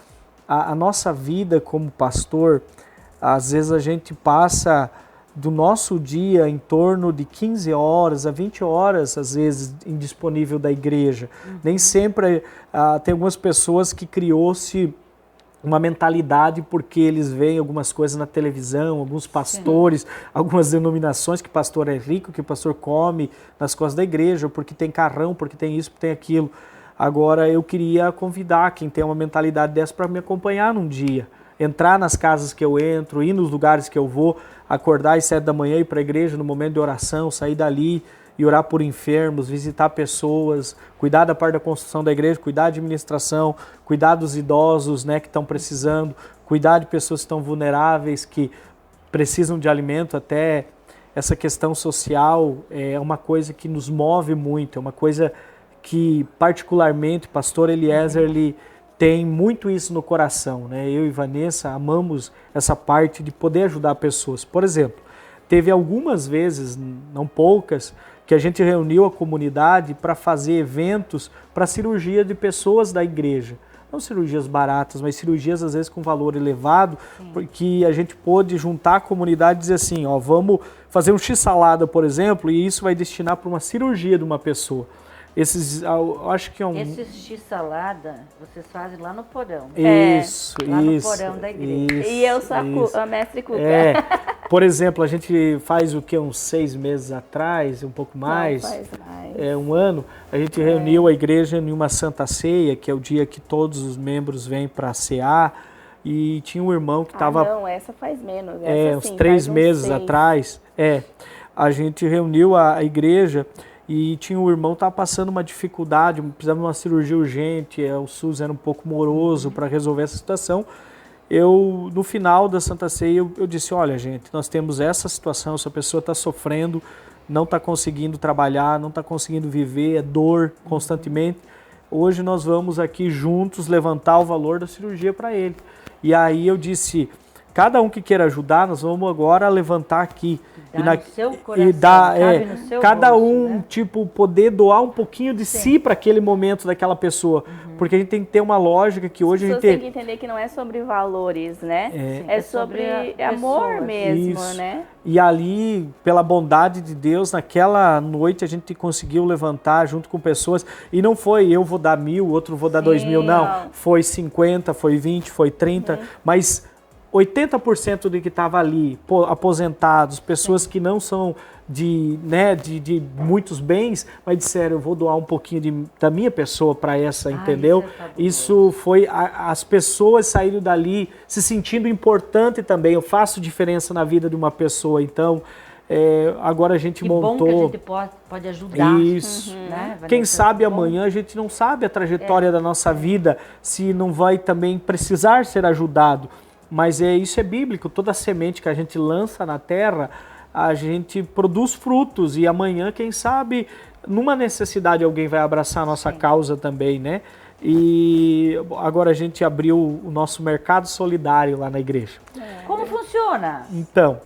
a nossa vida como pastor, às vezes a gente passa do nosso dia em torno de 15 horas a 20 horas, às vezes, indisponível da igreja. Nem sempre, tem algumas pessoas que criou-se uma mentalidade porque eles veem algumas coisas na televisão, alguns pastores, algumas denominações, que pastor é rico, que pastor come nas costas da igreja, porque tem carrão, porque tem isso, porque tem aquilo. Agora, eu queria convidar quem tem uma mentalidade dessa para me acompanhar num dia. Entrar nas casas que eu entro, ir nos lugares que eu vou, acordar às 7 da manhã, ir para a igreja no momento de oração, sair dali e orar por enfermos, visitar pessoas, cuidar da parte da construção da igreja, cuidar da administração, cuidar dos idosos, né, que estão precisando, cuidar de pessoas que estão vulneráveis, que precisam de alimento. Até essa questão social é uma coisa que nos move muito, é uma coisa que particularmente o pastor Eliezer, ele tem muito isso no coração, né? Eu e Vanessa amamos essa parte de poder ajudar pessoas. Por exemplo, teve algumas vezes, não poucas, que a gente reuniu a comunidade para fazer eventos para cirurgia de pessoas da igreja. Não cirurgias baratas, mas cirurgias às vezes com valor elevado, porque a gente pôde juntar a comunidade e dizer assim, ó, vamos fazer um x-salada, por exemplo, e isso vai destinar para uma cirurgia de uma pessoa. Eu acho que é um... Esses x-salada, vocês fazem lá no porão. Isso, lá no porão da igreja. Isso, e eu sou a mestre Cuca. Por exemplo, a gente faz o que, uns 6 meses atrás, um pouco mais, não, faz mais. 1 ano, a gente reuniu a igreja em uma Santa Ceia, que é o dia que todos os membros vêm para cear, e tinha um irmão que estava... não, essa faz menos. Essa, uns 3 meses atrás, a gente reuniu a igreja e tinha um irmão que estava passando uma dificuldade, precisava de uma cirurgia urgente, o SUS era um pouco moroso para resolver essa situação. No final da Santa Ceia, eu disse, olha gente, nós temos essa situação, essa pessoa está sofrendo, não está conseguindo trabalhar, não está conseguindo viver, é dor constantemente. Hoje nós vamos aqui juntos levantar o valor da cirurgia para ele. E aí eu disse, cada um que queira ajudar, nós vamos agora levantar aqui. Dá no seu coração, e dar, cabe no seu cada bolso, um, né? tipo, poder doar um pouquinho de si para aquele momento daquela pessoa. Porque a gente tem que ter uma lógica que hoje a gente tem que entender que não é sobre valores, né? É sobre amor pessoas. mesmo, Isso. né? E ali, pela bondade de Deus, naquela noite a gente conseguiu levantar junto com pessoas. E não foi eu vou dar 1.000, outro vou dar 2.000, não. Foi 50, foi 20, foi 30, mas 80% de que estava ali, aposentados, pessoas que não são de muitos bens, mas disseram, eu vou doar um pouquinho da minha pessoa para essa, entendeu? Isso foi, as pessoas saíram dali se sentindo importante também, eu faço diferença na vida de uma pessoa, então agora a gente montou... Que bom que a gente pode ajudar. Isso. Né? Quem sabe amanhã a gente não sabe a trajetória da nossa vida, se não vai também precisar ser ajudado. Mas isso é bíblico, toda semente que a gente lança na terra, a gente produz frutos e amanhã, quem sabe, numa necessidade alguém vai abraçar a nossa causa também, né? E agora a gente abriu o nosso mercado solidário lá na igreja. Como funciona? Então,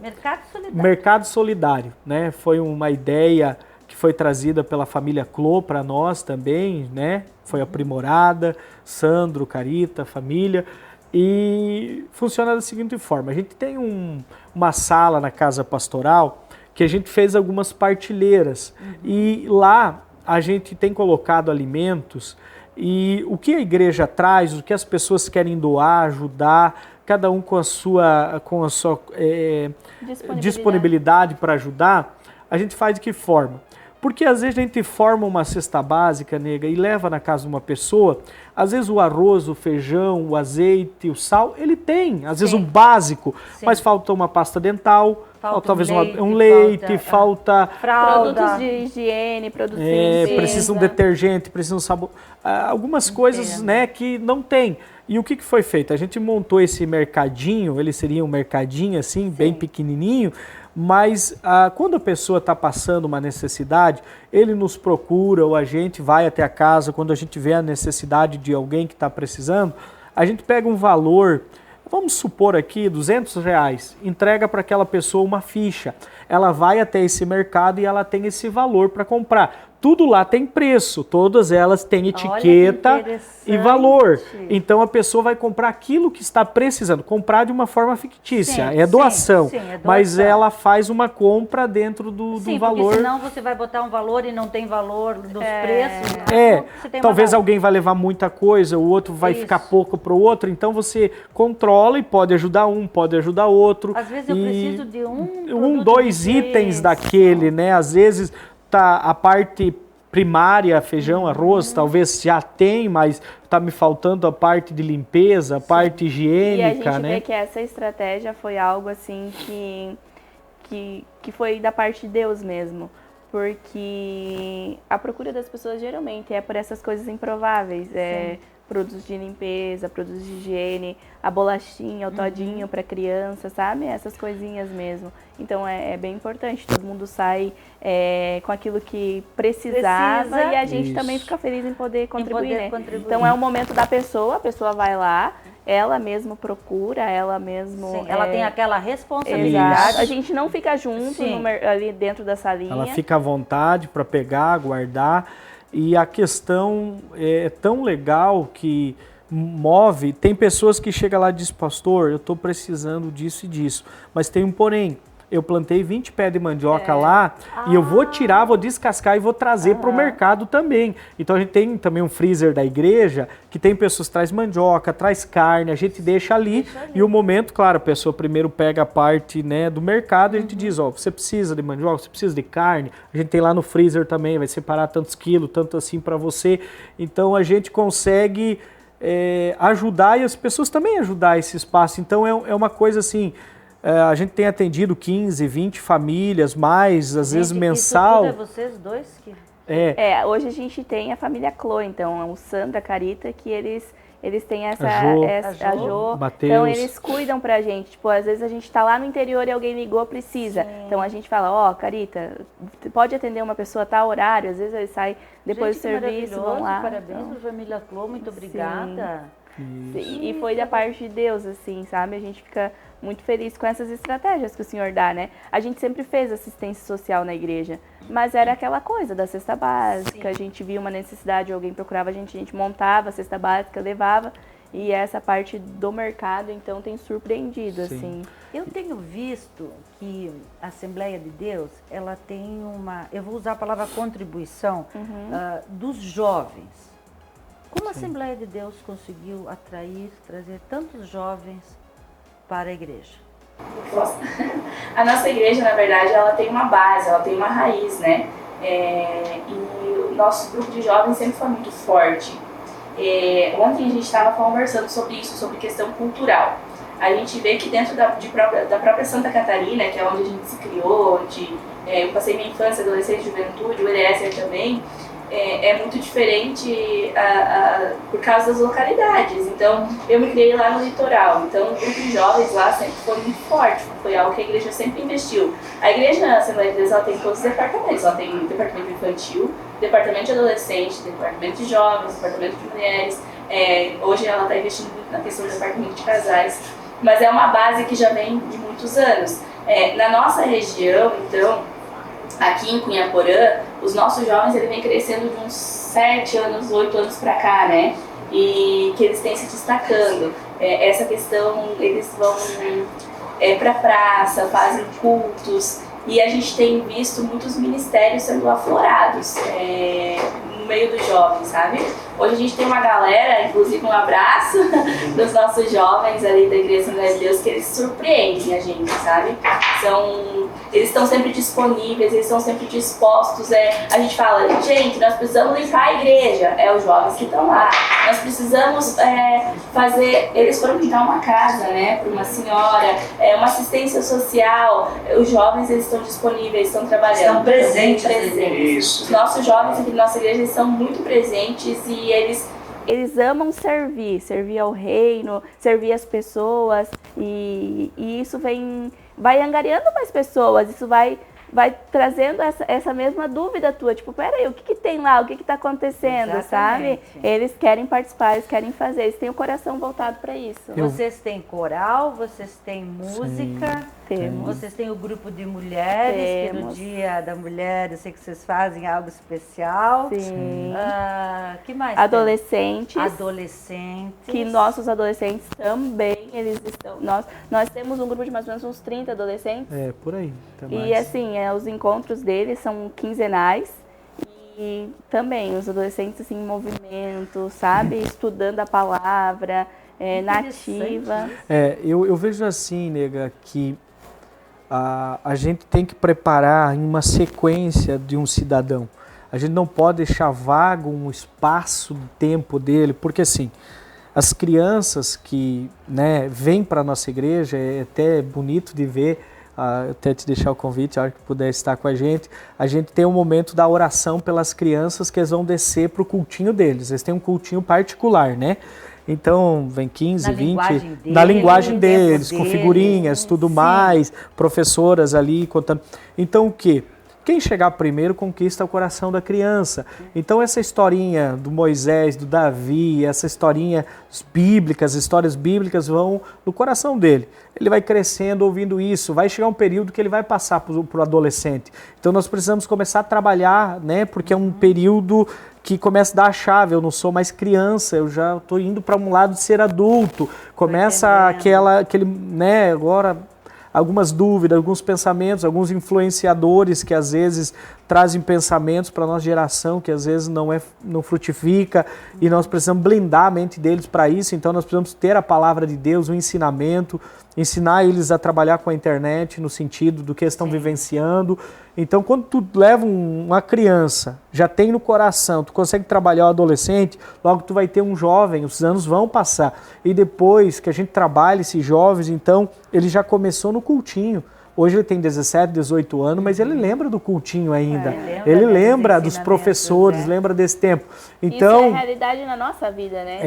Mercado solidário, né? Foi uma ideia que foi trazida pela família Clô para nós também, né? Foi aprimorada, Sandro, Carita, família. E funciona da seguinte forma, a gente tem uma sala na casa pastoral que a gente fez algumas partilheiras e lá a gente tem colocado alimentos e o que a igreja traz, o que as pessoas querem doar, ajudar, cada um com a sua disponibilidade para ajudar, a gente faz de que forma? Porque às vezes a gente forma uma cesta básica, nega, e leva na casa de uma pessoa, às vezes o arroz, o feijão, o azeite, o sal, ele tem, às vezes o básico, mas falta uma pasta dental, falta talvez um leite, falta produtos de higiene, produtos de limpeza. Precisa um detergente, precisa um sabão, algumas coisas, né, que não tem. E o que foi feito? A gente montou esse mercadinho, ele seria um mercadinho assim, bem pequenininho, mas quando a pessoa está passando uma necessidade, ele nos procura ou a gente vai até a casa, quando a gente vê a necessidade de alguém que está precisando, a gente pega um valor, vamos supor aqui, R$200, entrega para aquela pessoa uma ficha. Ela vai até esse mercado e ela tem esse valor para comprar. Tudo lá tem preço, todas elas têm etiqueta e valor. Então a pessoa vai comprar aquilo que está precisando, comprar de uma forma fictícia, é doação, mas ela faz uma compra dentro do valor. Porque senão você vai botar um valor e não tem valor dos preços. Talvez alguém vai levar muita coisa, o outro vai ficar pouco para o outro, então você controla e pode ajudar um, pode ajudar outro. Às vezes eu preciso de dois itens daquele, né? Às vezes tá a parte primária, feijão, arroz, talvez já tem, mas tá me faltando a parte de limpeza, a parte higiênica, e a gente vê que essa estratégia foi algo assim que foi da parte de Deus mesmo, porque a procura das pessoas geralmente é por essas coisas improváveis, produtos de limpeza, produtos de higiene, a bolachinha, o todinho para criança, sabe? Essas coisinhas mesmo. Então é bem importante, todo mundo sai com aquilo que precisava e a gente também fica feliz em poder contribuir, né? Então é o momento da pessoa, a pessoa vai lá, ela mesma procura, ela mesma... ela tem aquela responsabilidade. A gente não fica junto ali dentro da salinha. Ela fica à vontade para pegar, guardar. E a questão é tão legal que move, tem pessoas que chegam lá e dizem, pastor, eu estou precisando disso e disso, mas tem um porém, eu plantei 20 pés de mandioca lá e eu vou tirar, vou descascar e vou trazer para o mercado também. Então a gente tem também um freezer da igreja que tem pessoas que traz mandioca, traz carne, a gente deixa ali e o momento, claro, a pessoa primeiro pega a parte, né, do mercado e a gente diz, você precisa de mandioca, você precisa de carne, a gente tem lá no freezer também, vai separar tantos quilos, tanto assim para você. Então a gente consegue ajudar e as pessoas também ajudar esse espaço. Então é uma coisa assim... a gente tem atendido 15, 20 famílias, mais, às vezes mensal. Isso tudo é vocês dois que... hoje a gente tem a família Clô, então, o Sandra, a Carita, que eles têm a Jo, Mateus. Então eles cuidam pra gente, tipo, às vezes a gente tá lá no interior e alguém ligou, precisa. Então a gente fala, Carita, pode atender uma pessoa a tal horário, às vezes eles saem depois do serviço, vão lá. Parabéns pra família Clô, muito obrigada. E foi da parte de Deus, assim, sabe? A gente fica muito feliz com essas estratégias que o Senhor dá, né? A gente sempre fez assistência social na igreja, mas era aquela coisa da cesta básica, a gente via uma necessidade, alguém procurava a gente montava a cesta básica, levava, e essa parte do mercado, então, tem surpreendido, assim. Eu tenho visto que a Assembleia de Deus, ela tem eu vou usar a palavra contribuição, dos jovens. Como a Assembleia de Deus conseguiu trazer tantos jovens para a igreja? A nossa igreja, na verdade, ela tem uma base, ela tem uma raiz, né? E o nosso grupo de jovens sempre foi muito forte. Ontem a gente estava conversando sobre isso, sobre questão cultural. A gente vê que dentro da própria Santa Catarina, que é onde a gente se criou, onde eu passei minha infância, adolescência e juventude, o Eliezer também, é muito diferente por causa das localidades. Então, eu me criei lá no litoral, então o grupo de jovens lá sempre foi muito forte, foi algo que a igreja sempre investiu. A igreja, a Assembleia de Deus, ela tem todos os departamentos, ela tem o departamento infantil, departamento de adolescente, departamento de jovens, departamento de mulheres, hoje ela está investindo muito na questão do departamento de casais, mas é uma base que já vem de muitos anos. Na nossa região, então, aqui em Cunhaporã, os nossos jovens ele vem crescendo de uns 7 anos, 8 anos para cá, né? E que eles têm se destacando. Essa questão, eles vão para a praça, fazem cultos, e a gente tem visto muitos ministérios sendo aflorados no meio dos jovens, sabe? Hoje a gente tem uma galera, inclusive um abraço dos nossos jovens ali da Igreja Assembleia de Deus, que eles surpreendem a gente, sabe? Eles estão sempre disponíveis, eles estão sempre dispostos. A gente fala, gente, nós precisamos limpar a igreja. Os jovens que estão lá. Nós precisamos fazer... Eles foram pintar uma casa, né, para uma senhora, uma assistência social. Os jovens, eles estão disponíveis, estão trabalhando. Estão presentes. Isso. Os nossos jovens aqui na nossa igreja, eles são muito presentes e eles amam servir ao reino, servir as pessoas, e isso vai angariando mais pessoas, isso vai trazendo essa mesma dúvida tua, tipo, peraí, o que tem lá, o que está acontecendo, Exatamente. sabe? Eles querem participar, eles querem fazer, eles têm o coração voltado para isso. Vocês têm coral, vocês têm música, vocês têm o grupo de mulheres, que no Dia da Mulher, eu sei que vocês fazem algo especial. Sim. Que mais? Adolescentes. Que nossos adolescentes também, eles estão... Nós temos um grupo de mais ou menos uns 30 adolescentes. Por aí. E assim, os encontros deles são quinzenais. E também os adolescentes assim, em movimento, sabe? Estudando a palavra, nativa. Eu vejo assim, nega, que a gente tem que preparar em uma sequência de um cidadão. A gente não pode deixar vago um espaço de tempo dele, porque assim, as crianças que vêm para a nossa igreja, é até bonito de ver, até te deixar o convite, a hora que puder estar com a gente tem um momento da oração pelas crianças que eles vão descer para o cultinho deles. Eles têm um cultinho particular, né? Então, vem 15, 20, na linguagem deles, com figurinhas, tudo mais, professoras ali contando. Então, o quê? Quem chegar primeiro conquista o coração da criança. Então essa historinha do Moisés, do Davi, essa historinha bíblicas, histórias bíblicas vão no coração dele. Ele vai crescendo ouvindo isso, vai chegar um período que ele vai passar para o adolescente. Então nós precisamos começar a trabalhar, porque é um período que começa a dar a chave, eu não sou mais criança, eu já estou indo para um lado de ser adulto. Começa aquele, agora... algumas dúvidas, alguns pensamentos, alguns influenciadores que às vezes trazem pensamentos para a nossa geração que às vezes não frutifica, e nós precisamos blindar a mente deles para isso. Então nós precisamos ter a palavra de Deus, o ensinamento, ensinar eles a trabalhar com a internet no sentido do que eles estão vivenciando. Então quando tu leva uma criança, já tem no coração, tu consegue trabalhar o adolescente, logo tu vai ter um jovem, os anos vão passar. E depois que a gente trabalha esses jovens, então ele já começou no cultinho. Hoje ele tem 17, 18 anos, mas ele lembra do cultinho ainda. Ele lembra dos professores, lembra desse tempo. Então, isso é realidade na nossa vida, né?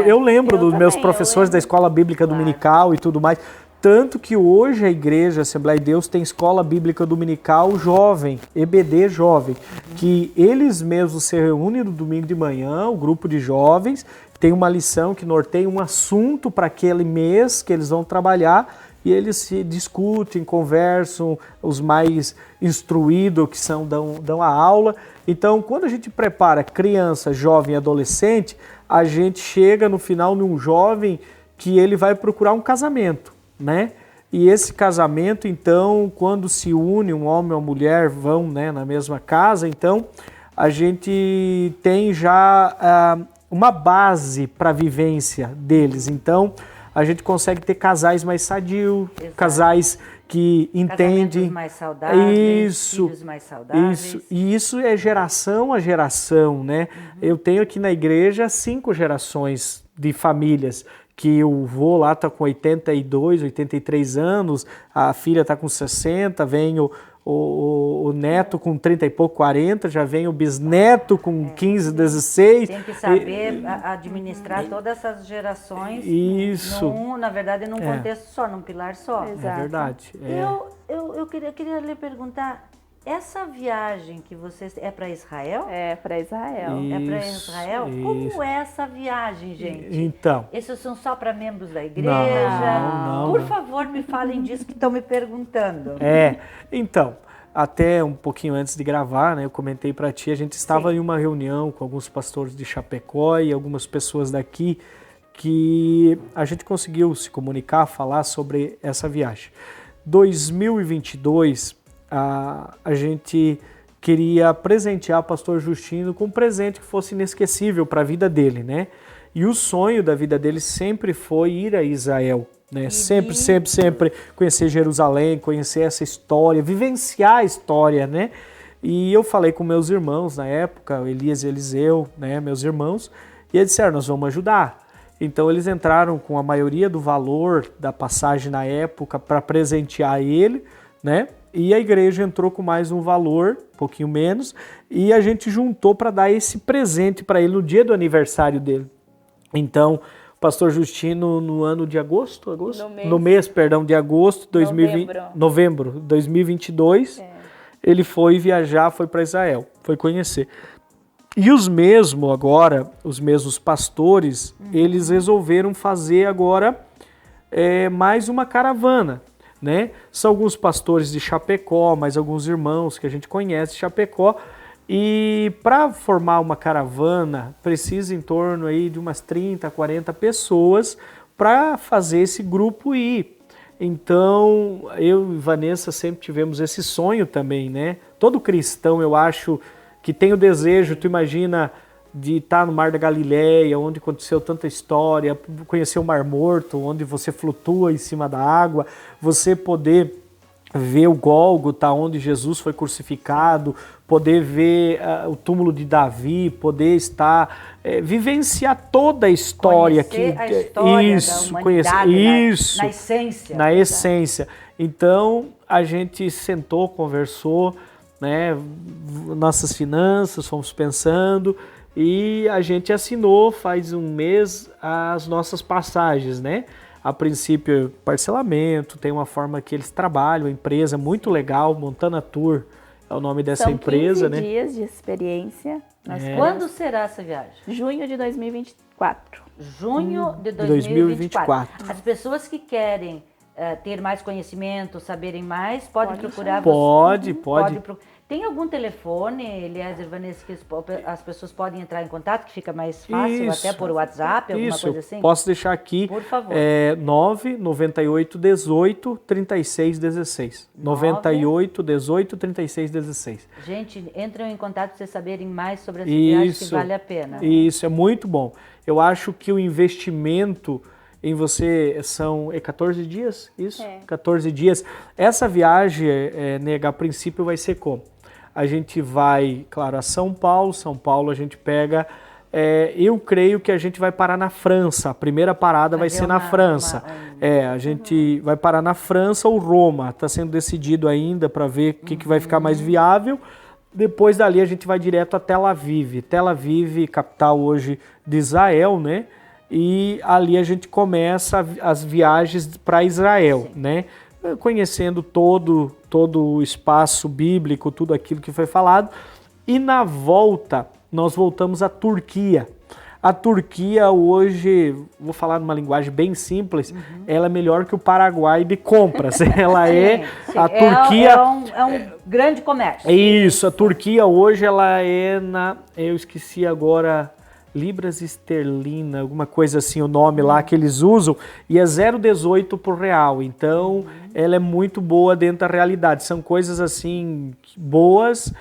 Eu lembro dos meus professores da Escola Bíblica Dominical e tudo mais. Tanto que hoje a igreja, a Assembleia de Deus, tem Escola Bíblica Dominical Jovem, EBD Jovem, que eles mesmos se reúnem no domingo de manhã, o grupo de jovens, tem uma lição que norteia um assunto para aquele mês que eles vão trabalhar e eles se discutem, conversam, os mais instruídos que dão a aula. Então, quando a gente prepara criança, jovem e adolescente, a gente chega no final num jovem que ele vai procurar um casamento, né? E esse casamento, então, quando se une um homem e uma mulher, vão, né, na mesma casa, então a gente tem já uma base para a vivência deles. Então, a gente consegue ter casais mais sadios, casais que entendem mais saudáveis, isso, filhos mais saudáveis. Isso, e isso é geração a geração, né? Eu tenho aqui na igreja 5 gerações de famílias, que o vô lá está com 82, 83 anos, a filha está com 60, vem o neto com 30 e pouco, 40, já vem o bisneto com 15, 16. Tem que saber administrar todas essas gerações. Isso. Na verdade, num contexto só, num pilar só. Exato. É verdade. Eu queria lhe perguntar, essa viagem que vocês... É para Israel? É para Israel. É para Israel? Como é essa viagem, gente? Então. Esses são só para membros da igreja? Não. Por favor, me falem disso que estão me perguntando. Então, até um pouquinho antes de gravar, né, eu comentei para ti, a gente estava em uma reunião com alguns pastores de Chapecó e algumas pessoas daqui que a gente conseguiu se comunicar, falar sobre essa viagem. 2022, a gente queria presentear o pastor Justino com um presente que fosse inesquecível para a vida dele, né? E o sonho da vida dele sempre foi ir a Israel, né? Sempre conhecer Jerusalém, conhecer essa história, vivenciar a história, né? E eu falei com meus irmãos na época, Elias e Eliseu, né, meus irmãos, e eles disseram, nós vamos ajudar. Então eles entraram com a maioria do valor da passagem na época para presentear ele, né? E a igreja entrou com mais um valor, um pouquinho menos, e a gente juntou para dar esse presente para ele no dia do aniversário dele. Então, o pastor Justino, no ano de agosto? No mês de agosto, novembro de 2022, ele foi viajar, foi para Israel, foi conhecer. E os mesmos pastores, eles resolveram fazer agora mais uma caravana, né? São alguns pastores de Chapecó, mais alguns irmãos que a gente conhece de Chapecó, e para formar uma caravana precisa em torno aí de umas 30, 40 pessoas para fazer esse grupo ir. Então, eu e Vanessa sempre tivemos esse sonho também, né? Todo cristão, eu acho, que tem o desejo, tu imagina, de estar no Mar da Galileia, onde aconteceu tanta história, conhecer o Mar Morto, onde você flutua em cima da água, você poder ver o Gólgota, onde Jesus foi crucificado, poder ver o túmulo de Davi, poder vivenciar toda a história. Conhecer a história da humanidade, na essência. Na essência. Então, a gente sentou, conversou, né, nossas finanças, fomos pensando, e a gente assinou faz um mês as nossas passagens, né? A princípio, parcelamento, tem uma forma que eles trabalham, a empresa muito legal, Montana Tour é o nome dessa empresa, né? São 15 dias de experiência. Quando será essa viagem? Junho de 2024. Junho de 2024. As pessoas que querem ter mais conhecimento, saberem mais, podem procurar você? Pode. Tem algum telefone, Eliezer, Vanessa, que as pessoas podem entrar em contato, que fica mais fácil, até por WhatsApp, alguma coisa assim? Posso deixar aqui. Por favor. 998 18 36 16. 98 18 36 16. Gente, entram em contato para vocês saberem mais sobre essa viagem, que vale a pena. Isso, é muito bom. Eu acho que o investimento em você são 14 dias, isso? 14 dias. Essa viagem, a princípio, vai ser como? A gente vai, claro, a São Paulo a gente pega, eu creio que a gente vai parar na França, a primeira parada vai ser na França. A gente vai parar na França ou Roma, está sendo decidido ainda para ver o que vai ficar mais viável. Depois dali a gente vai direto a Tel Aviv. Tel Aviv, capital hoje de Israel, né? E ali a gente começa as viagens para Israel, né? Conhecendo todo o espaço bíblico, tudo aquilo que foi falado. E na volta, nós voltamos à Turquia. A Turquia hoje, vou falar numa linguagem bem simples, ela é melhor que o Paraguai de compras. Ela Sim. a Turquia... É um grande comércio. Isso, a Turquia hoje ela é eu esqueci agora, libras esterlina, alguma coisa assim, o nome lá que eles usam, e é 0,18 por real. Então, ela é muito boa dentro da realidade. São coisas assim boas.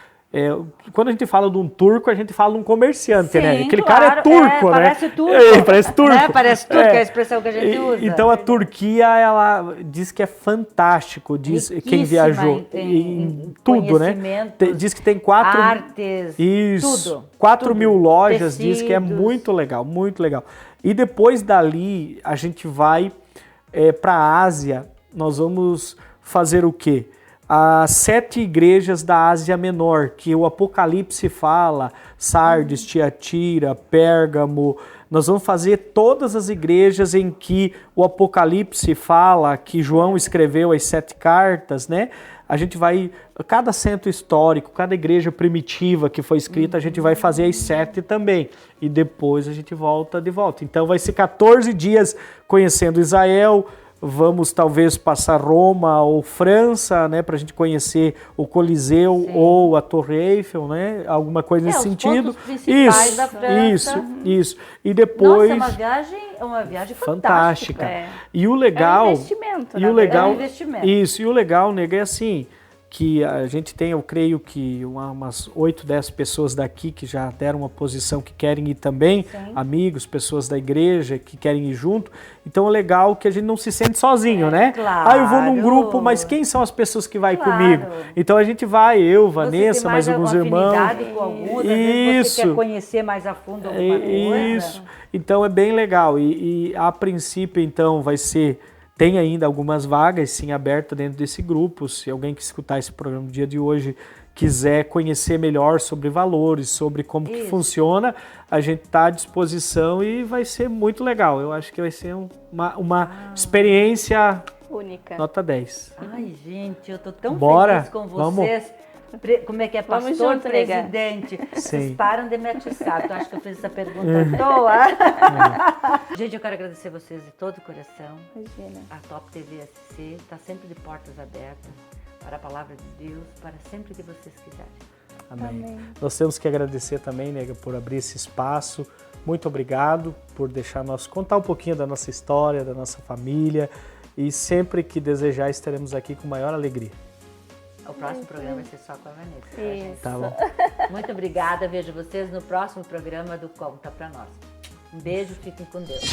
Quando a gente fala de um turco, a gente fala de um comerciante, Sim, né? Aquele claro, cara é turco, né? Parece turco. Parece turco. Né? Parece turco, é a expressão que a gente usa. Então a Turquia, ela diz que é fantástico, diz quem viajou em tudo, né? Diz que tem artes, isso, tudo. 4 mil lojas, Tecidos. diz que é muito legal, muito legal. E depois dali, a gente vai para a Ásia, nós vamos fazer o quê? As 7 igrejas da Ásia Menor, que o Apocalipse fala, Sardes, Tiatira, Pérgamo. Nós vamos fazer todas as igrejas em que o Apocalipse fala, que João escreveu as 7 cartas, né? A gente vai, cada centro histórico, cada igreja primitiva que foi escrita, a gente vai fazer as 7 também. E depois a gente volta de volta. Então vai ser 14 dias conhecendo Israel. Vamos talvez passar Roma ou França, né, para a gente conhecer o Coliseu. Sim. Ou a Torre Eiffel, né, alguma coisa nesse sentido. Os pontos principais da França. Isso. E depois. Nossa, é uma viagem fantástica. E o legal. É um investimento. E o legal. É um investimento. Isso. E o legal, nega, é assim, que a gente tem, eu creio que umas 8, 10 pessoas daqui que já deram uma posição que querem ir também, sim, amigos, pessoas da igreja que querem ir junto. Então é legal que a gente não se sente sozinho, né? Claro. Eu vou num grupo, mas quem são as pessoas que vai comigo? Então a gente vai, eu, Vanessa, mais alguns irmãos. Com alguns, isso. Você quer conhecer mais a fundo alguma coisa. Isso. Então é bem legal. E a princípio, então, vai ser... Tem ainda algumas vagas, sim, abertas dentro desse grupo. Se alguém que escutar esse programa no dia de hoje quiser conhecer melhor sobre valores, sobre como que funciona, a gente está à disposição e vai ser muito legal. Eu acho que vai ser uma experiência única. Nota 10. Ai, gente, eu tô tão feliz com vocês. Como é que é? Pastor, presidente. Sim. Vocês param de me atiçar. Tu acha que eu fiz essa pergunta à toa? Gente, eu quero agradecer vocês de todo o coração. Imagina. A Top TV SC está sempre de portas abertas para a palavra de Deus, para sempre que vocês quiserem. Amém. Nós temos que agradecer também, nega, por abrir esse espaço. Muito obrigado por deixar nós contar um pouquinho da nossa história, da nossa família. E sempre que desejar, estaremos aqui com maior alegria. O próximo programa vai ser só com a Vanessa. Isso. Tá bom. Muito obrigada. Vejo vocês no próximo programa do Conta Pra Nós. Um beijo, fiquem com Deus.